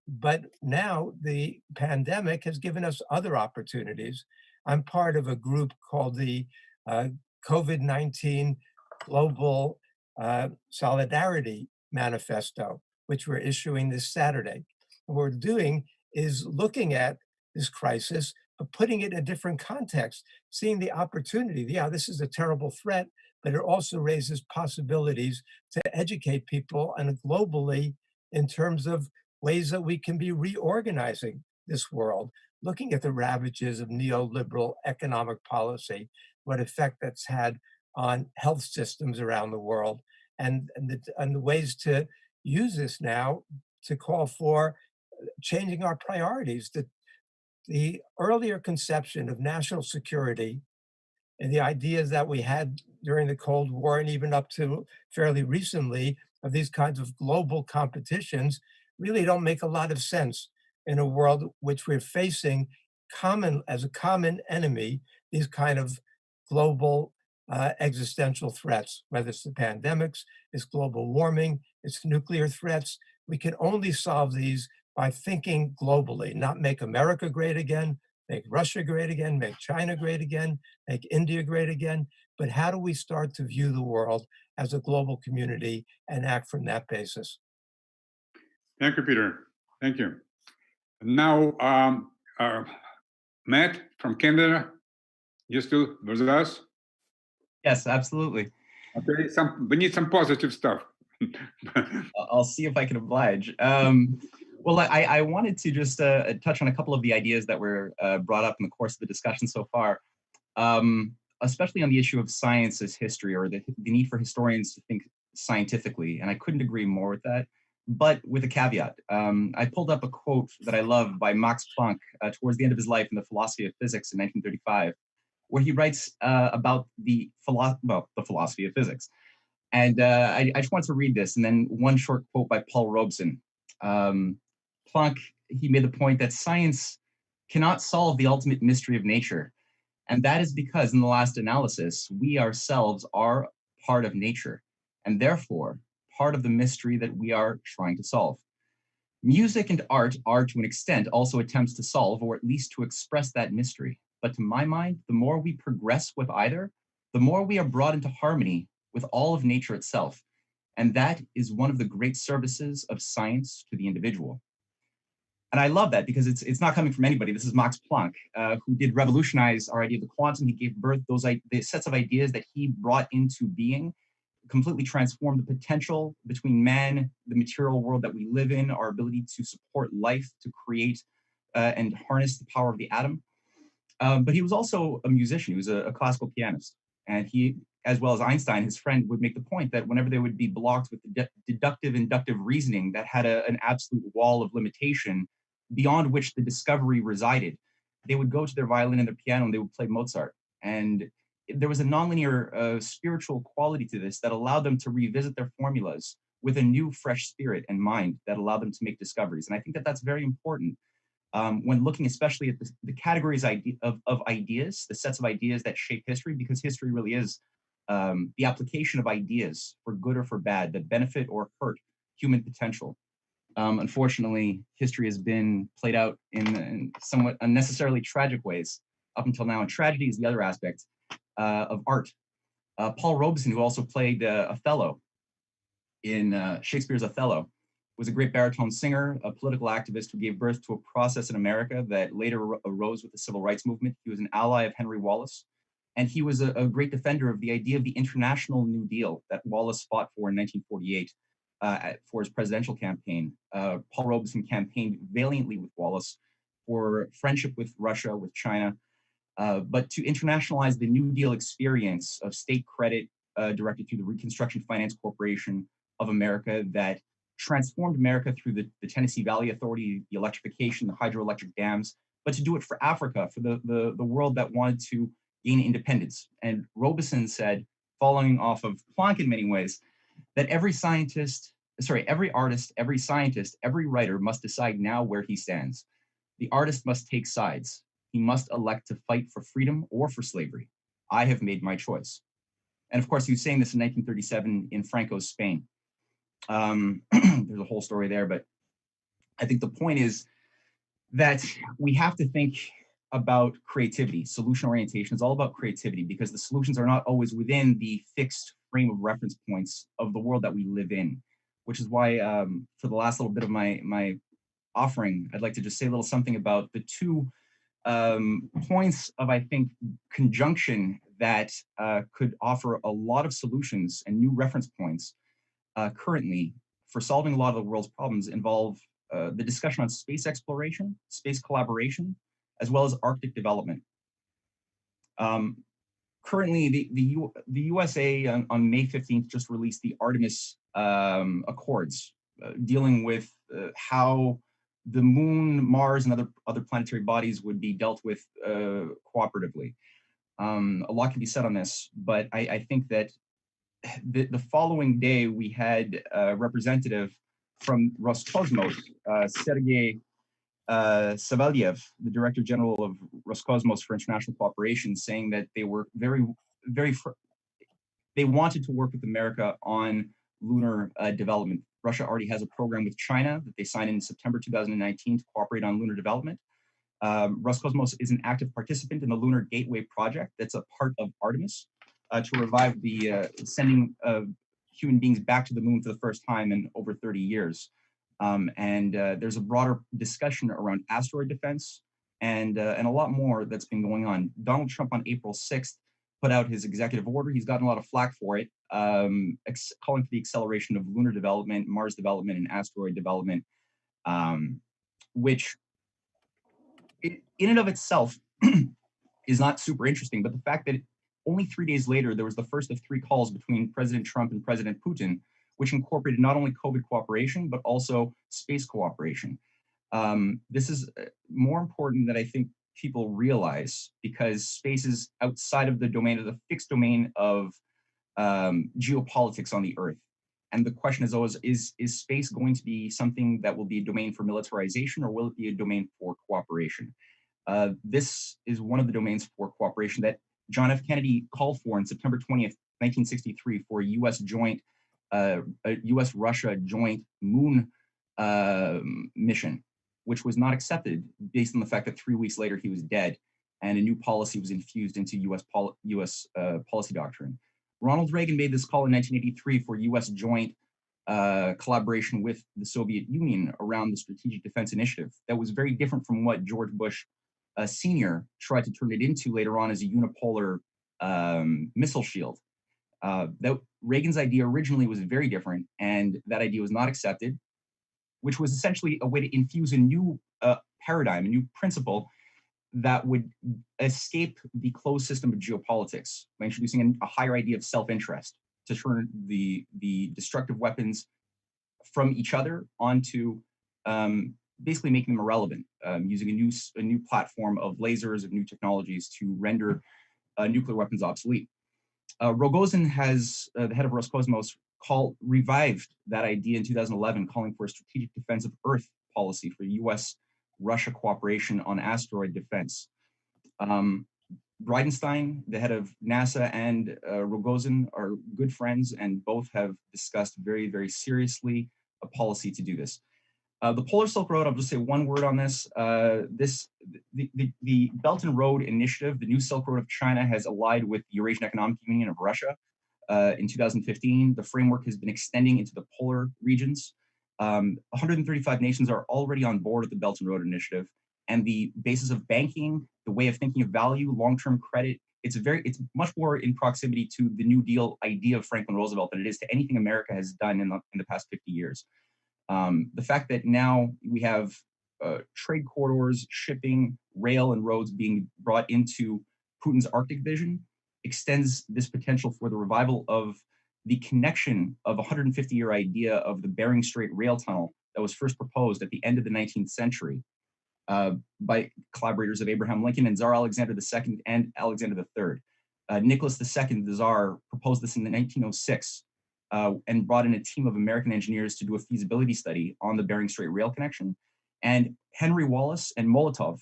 But now the pandemic has given us other opportunities. I'm part of a group called the COVID-19 Global Solidarity Manifesto, which we're issuing this Saturday. And what we're doing is looking at this crisis, but putting it in a different context, seeing the opportunity. Yeah, this is a terrible threat, but it also raises possibilities to educate people and globally in terms of ways that we can be reorganizing this world, looking at the ravages of neoliberal economic policy, what effect that's had on health systems around the world, and the ways to use this now to call for changing our priorities. The earlier conception of national security and the ideas that we had during the Cold War and even up to fairly recently of these kinds of global competitions really don't make a lot of sense in a world which we're facing as a common enemy, these kind of global existential threats, whether it's the pandemics, it's global warming, it's nuclear threats. We can only solve these by thinking globally, not make America great again, make Russia great again, make China great again, make India great again. But how do we start to view the world as a global community and act from that basis? Thank you, Peter. Thank you. Now, Matt from Canada, you still with us? Yes, absolutely. Okay, we need some positive stuff. I'll see if I can oblige. Well, I wanted to just touch on a couple of the ideas that were brought up in the course of the discussion so far, especially on the issue of science as history, or the need for historians to think scientifically. And I couldn't agree more with that, but with a caveat. I pulled up a quote that I love by Max Planck towards the end of his life in the Philosophy of Physics in 1935, where he writes about the philosophy of physics. And I just wanted to read this, and then one short quote by Paul Robeson. Planck, he made the point that science cannot solve the ultimate mystery of nature. And that is because in the last analysis, we ourselves are part of nature, and therefore part of the mystery that we are trying to solve. Music and art are to an extent also attempts to solve, or at least to express that mystery. But to my mind, the more we progress with either, the more we are brought into harmony with all of nature itself. And that is one of the great services of science to the individual. And I love that because it's not coming from anybody. This is Max Planck, who did revolutionize our idea of the quantum. He gave birth the sets of ideas that he brought into being, completely transformed the potential between man, the material world that we live in, our ability to support life, to create and harness the power of the atom. But he was also a musician. He was a classical pianist. And he, as well as Einstein, his friend, would make the point that whenever they would be blocked with deductive, inductive reasoning that had an absolute wall of limitation beyond which the discovery resided, they would go to their violin and their piano and they would play Mozart. And there was a nonlinear spiritual quality to this that allowed them to revisit their formulas with a new, fresh spirit and mind that allowed them to make discoveries. And I think that that's very important when looking especially at the categories of ideas, the sets of ideas that shape history, because history really is the application of ideas for good or for bad that benefit or hurt human potential. Unfortunately, history has been played out in somewhat unnecessarily tragic ways up until now, and tragedy is the other aspect of art. Paul Robeson, who also played Othello in Shakespeare's Othello, was a great baritone singer, a political activist who gave birth to a process in America that later arose with the civil rights movement. He was an ally of Henry Wallace, and he was a great defender of the idea of the International New Deal that Wallace fought for in 1948. For his presidential campaign. Paul Robeson campaigned valiantly with Wallace for friendship with Russia, with China, but to internationalize the New Deal experience of state credit directed through the Reconstruction Finance Corporation of America that transformed America through the Tennessee Valley Authority, the electrification, the hydroelectric dams, but to do it for Africa, for the world that wanted to gain independence. And Robeson said, following off of Planck in many ways, that every artist, every scientist, every writer must decide now where he stands. The artist must take sides. He must elect to fight for freedom or for slavery. I have made my choice. And of course, he was saying this in 1937 in Franco's Spain. There's a whole story there, but I think the point is that we have to think about creativity. Solution orientation is all about creativity because the solutions are not always within the fixed frame of reference points of the world that we live in, which is why for the last little bit of my offering, I'd like to just say a little something about the two points of, I think, conjunction that could offer a lot of solutions and new reference points currently for solving a lot of the world's problems involve the discussion on space exploration, space collaboration, as well as Arctic development. Currently, the USA on May 15th just released the Artemis Accords, dealing with how the Moon, Mars, and other planetary bodies would be dealt with cooperatively. A lot can be said on this, but I think that the following day we had a representative from Roscosmos, Sergei Savelyev, the Director General of Roscosmos for International Cooperation, saying that they were they wanted to work with America on lunar development. Russia already has a program with China that they signed in September 2019 to cooperate on lunar development. Roscosmos is an active participant in the Lunar Gateway project that's a part of Artemis to revive the sending of human beings back to the moon for the first time in over 30 years. There's a broader discussion around asteroid defense and a lot more that's been going on. Donald Trump on April 6th put out his executive order. He's gotten a lot of flack for it, calling for the acceleration of lunar development, Mars development, and asteroid development. which in and of itself is not super interesting. But the fact that only 3 days later, there was the first of 3 calls between President Trump and President Putin, which incorporated not only COVID cooperation, but also space cooperation. This is more important than I think people realize, because space is outside of the domain of the fixed domain of geopolitics on the Earth. And the question is always, is space going to be something that will be a domain for militarization, or will it be a domain for cooperation? This is one of the domains for cooperation that John F. Kennedy called for in September 20th, 1963, for a U.S.-Russia joint moon mission, which was not accepted based on the fact that 3 weeks later he was dead, and a new policy was infused into U.S. policy doctrine. Ronald Reagan made this call in 1983 for U.S. joint collaboration with the Soviet Union around the Strategic Defense Initiative. That was very different from what George Bush Sr. tried to turn it into later on as a unipolar missile shield. That Reagan's idea originally was very different, and that idea was not accepted, which was essentially a way to infuse a new paradigm, a new principle that would escape the closed system of geopolitics by introducing a higher idea of self-interest to turn the destructive weapons from each other onto basically making them irrelevant, using a new platform of lasers, of new technologies to render nuclear weapons obsolete. Rogozin has, the head of Roscosmos, revived that idea in 2011, calling for a strategic defense of Earth policy for U.S.-Russia cooperation on asteroid defense. Bridenstine, the head of NASA, and Rogozin are good friends, and both have discussed very, very seriously a policy to do this. The Polar Silk Road, I'll just say one word on this. The Belt and Road Initiative, the new Silk Road of China, has allied with the Eurasian Economic Union of Russia in 2015. The framework has been extending into the polar regions. 135 nations are already on board with the Belt and Road Initiative, and the basis of banking, the way of thinking of value, long-term credit, it's much more in proximity to the New Deal idea of Franklin Roosevelt than it is to anything America has done in the past 50 years. The fact that now we have trade corridors, shipping, rail, and roads being brought into Putin's Arctic vision extends this potential for the revival of the connection of a 150-year idea of the Bering Strait rail tunnel that was first proposed at the end of the 19th century by collaborators of Abraham Lincoln and Tsar Alexander II and Alexander III. Nicholas II, the Tsar, proposed this in 1906 and brought in a team of American engineers to do a feasibility study on the Bering Strait rail connection. And Henry Wallace and Molotov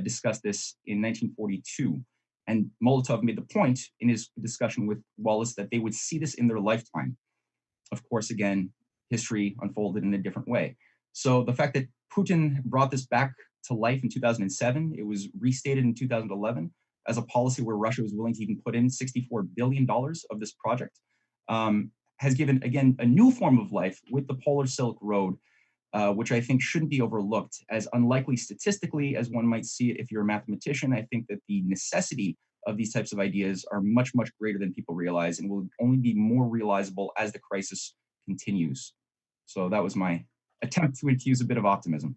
discussed this in 1942. And Molotov made the point in his discussion with Wallace that they would see this in their lifetime. Of course, again, history unfolded in a different way. So the fact that Putin brought this back to life in 2007, it was restated in 2011 as a policy where Russia was willing to even put in $64 billion of this project, has given, again, a new form of life with the Polar Silk Road, which I think shouldn't be overlooked as unlikely statistically as one might see it if you're a mathematician. I think that the necessity of these types of ideas are much, much greater than people realize and will only be more realizable as the crisis continues. So that was my attempt to infuse a bit of optimism.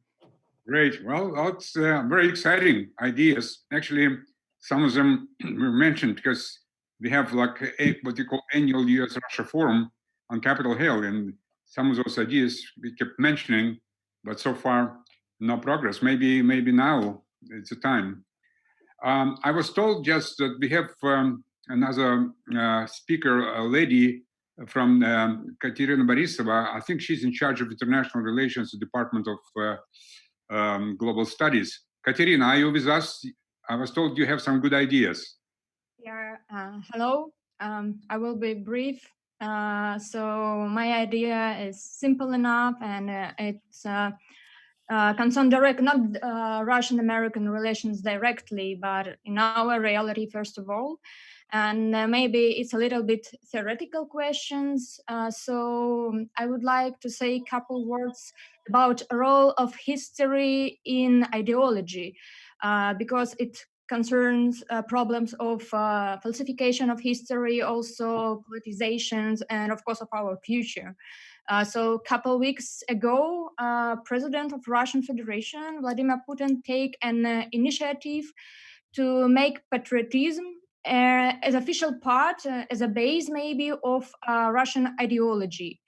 Great. Well, that's very exciting ideas. Actually, some of them were mentioned because we have like what we call annual US-Russia Forum on Capitol Hill, and some of those ideas we kept mentioning, but so far no progress. Maybe now it's the time. I was told just that we have another speaker, a lady from Katerina Borisova. I think she's in charge of international relations, the Department of Global Studies. Katerina, are you with us? I was told you have some good ideas. Yeah. Hello. I will be brief. So my idea is simple enough, and it's concerned not Russian-American relations directly, but in our reality first of all. And maybe it's a little bit theoretical questions. So I would like to say a couple words about the role of history in ideology, because it concerns problems of falsification of history, also politizations, and of course of our future. So a couple weeks ago, President of Russian Federation, Vladimir Putin, take an initiative to make patriotism as official part, as a base maybe of Russian ideology.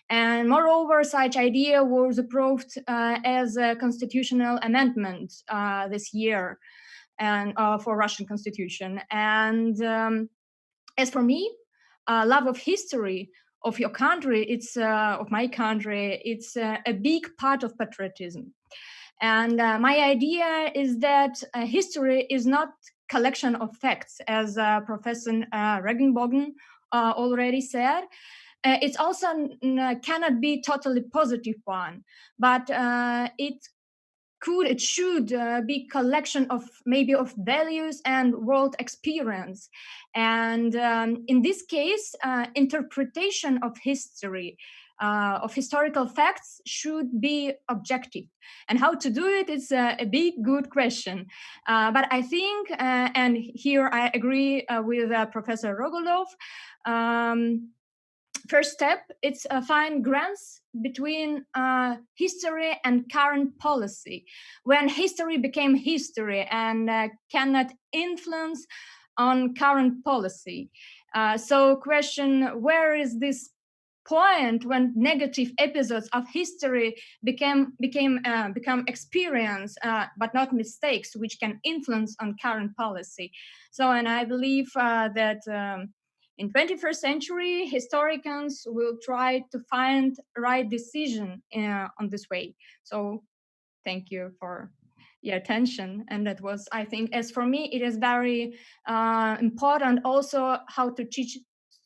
And moreover, such idea was approved as a constitutional amendment this year and for Russian constitution. And as for me, love of history of your country, it's of my country, it's a big part of patriotism. And my idea is that history is not collection of facts, as Professor Regenbogen already said. It's also cannot be totally positive one, but it should be collection of maybe of values and world experience. And in this case, interpretation of history, of historical facts should be objective. And how to do it is a big, good question. But I think, and here I agree with Professor Rogolov, first step, it's find grants between history and current policy. When history became history and cannot influence on current policy. So question, where is this point when negative episodes of history become experience, but not mistakes, which can influence on current policy? So, and I believe that in 21st century, historians will try to find right decision on this way. So thank you for your attention. And that was, I think, as for me, it is very important also how to teach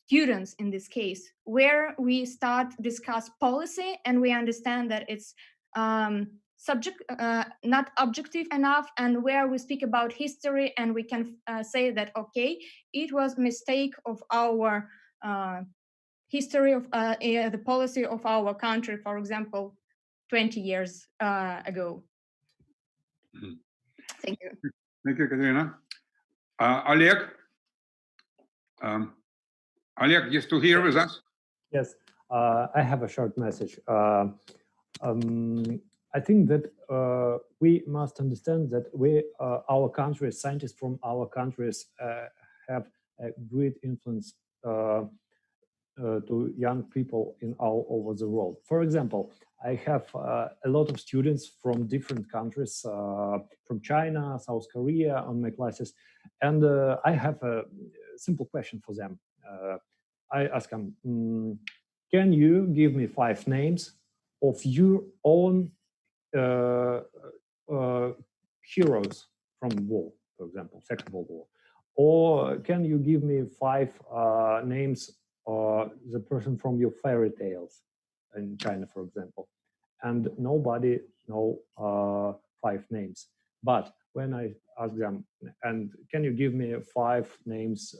students in this case, where we start discuss policy and we understand that it's subject, not objective enough, and where we speak about history and we can say that, okay, it was mistake of our history of the policy of our country, for example, 20 years ago. Mhm. Thank you. Thank you, Katerina. Oleg, Oleg, you still here with us? Yes, I have a short message. I think that we must understand that our countries, scientists from our countries have a great influence to young people in all over the world. For example, I have a lot of students from different countries, from China, South Korea on my classes, and I have a simple question for them. I ask them, can you give me 5 names of your own heroes from war, for example, Second World War? Or can you give me 5 names the person from your fairy tales in China, for example? And nobody know 5 names. But when I ask them, and can you give me 5 names,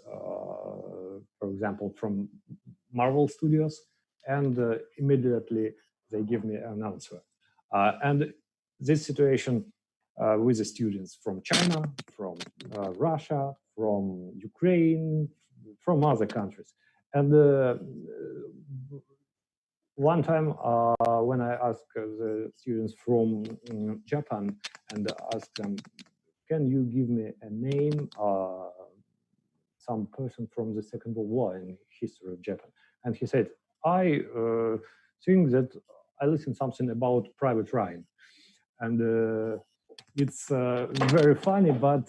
for example, from Marvel Studios? And immediately they give me an answer. And this situation with the students from China, from Russia, from Ukraine, from other countries. And one time when I asked the students from Japan and asked them, can you give me a name, some person from the Second World War in history of Japan? And he said, I think that I listened something about Private Ryan. And it's very funny, but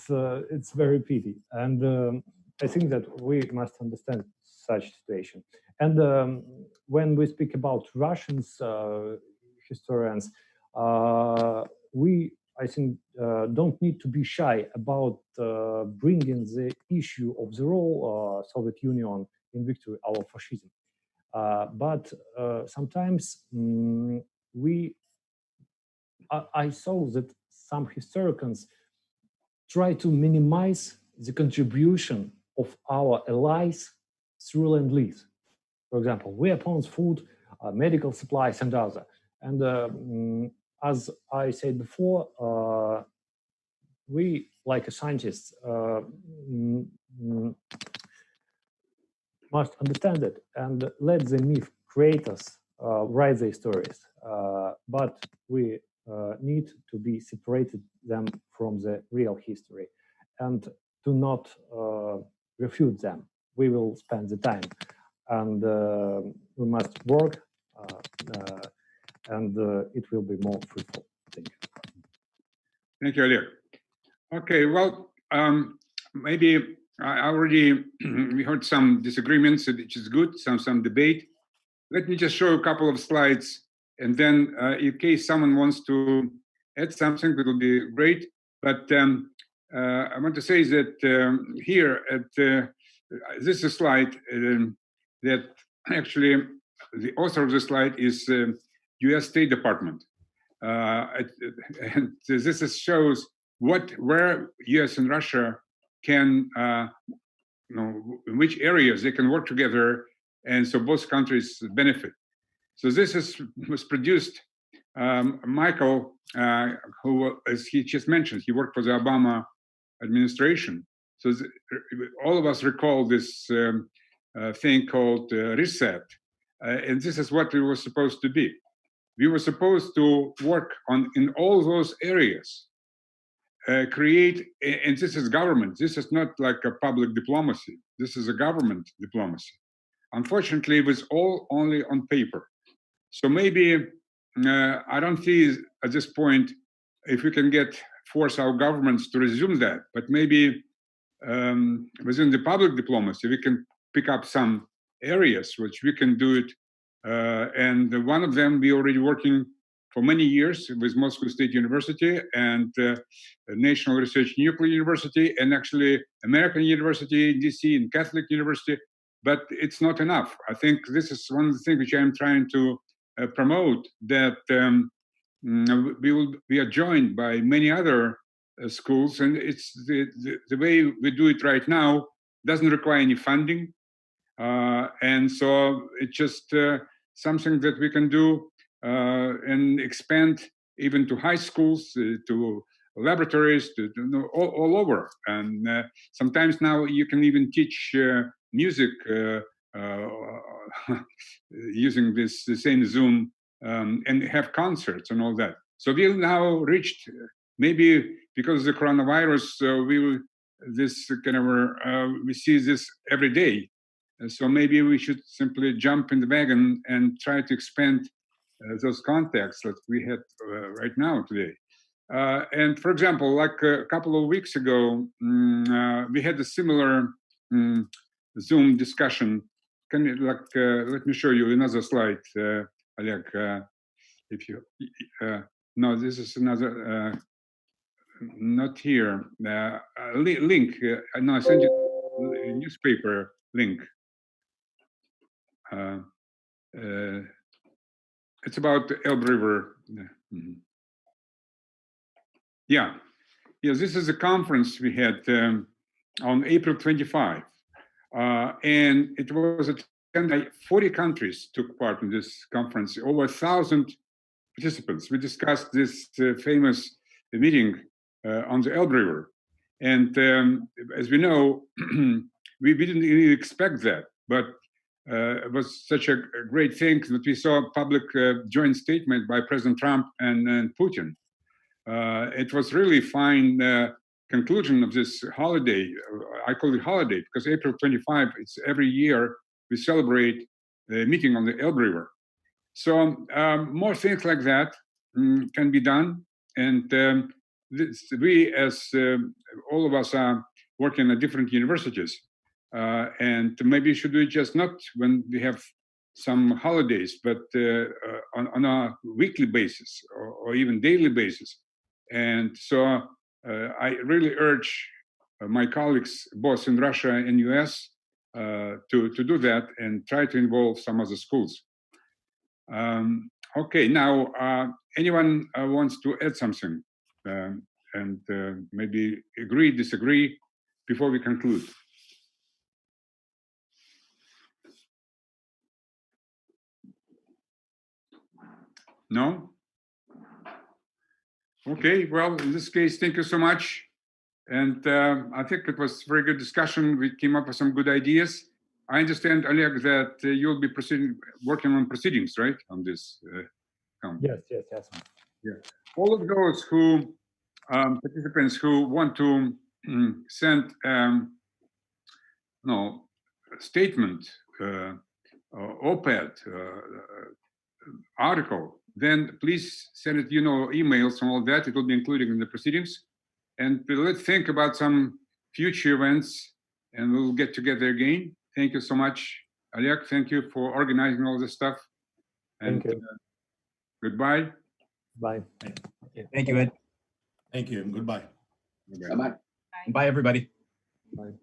it's very pity. And I think that we must understand such situation. And when we speak about Russians, historians, we, I think, don't need to be shy about bringing the issue of the role of Soviet Union in victory over fascism. But sometimes I saw that some historians try to minimize the contribution of our allies through Lend-Lease. For example, weapons, food, medical supplies, and other. And as I said before, we, like scientists, must understand it and let the myth create us write their stories, but we need to be separated them from the real history and to not refute them. We will spend the time, and we must work, and it will be more fruitful. Thank you. Thank you, Oleg. Okay, well, maybe I already we heard some disagreements, which is good, some debate. Let me just show a couple of slides, and then in case someone wants to add something, that will be great. But I want to say that here at this is a slide that actually the author of the slide is U.S. State Department, and this shows where U.S. and Russia can, in which areas they can work together, and so both countries benefit. So this was produced. Michael, who, as he just mentioned, he worked for the Obama administration. So all of us recall this thing called reset, and this is what it was supposed to be. We were supposed to work in all those areas, create, and this is government. This is not like a public diplomacy. This is a government diplomacy. Unfortunately, it was all only on paper. So maybe I don't see at this point if we can force our governments to resume that, but maybe within the public diplomacy, we can pick up some areas which we can do it. And one of them, we already working for many years with Moscow State University and National Research Nuclear University, and actually American University in DC and Catholic University, but it's not enough. I think this is one of the things which I'm trying to promote, that we are joined by many other schools, and it's the way we do it right now doesn't require any funding, and so it's just something that we can do and expand even to high schools, to laboratories, to all over. And sometimes now you can even teach music using the same Zoom, and have concerts and all that. So we've now reached, maybe because of the coronavirus, we see this every day. So maybe we should simply jump in the wagon and try to expand those contacts that we have right now today. And for example, like a couple of weeks ago, we had a similar Zoom discussion. Can you let me show you another slide, Oleg? If you no, this is another. Not here. Link. No, I sent you a newspaper link. It's about the Elbe River. Yeah, this is a conference we had on April 25, and it was attended by 40 countries took part in this conference, over 1,000 participants. We discussed this famous meeting on the Elbe River, and as we know, we didn't really expect that, but it was such a great thing that we saw a public joint statement by President Trump and Putin. It was really fine conclusion of this holiday. I call it holiday because April 25, it's every year we celebrate the meeting on the Elbe River. So more things like that can be done. And we, as all of us are working at different universities, and maybe you should do it just not when we have some holidays, but on a weekly basis or even daily basis. And so I really urge my colleagues, both in Russia and US, to do that and try to involve some other schools. Okay, now anyone wants to add something and maybe agree, disagree before we conclude? No? Okay, well, in this case, thank you so much. And I think it was a very good discussion. We came up with some good ideas. I understand, Oleg, that you'll be working on proceedings, right, on this? Yes. Yeah. All of those who participants who want to send statement, op-ed, article, then please send it, emails and all that. It will be included in the proceedings. And let's think about some future events, and we'll get together again. Thank you so much, Oleg. Thank you for organizing all this stuff. And Thank you. Goodbye. Bye. Thank you, Ed. Thank you. Goodbye. Bye-bye. Bye, everybody. Bye.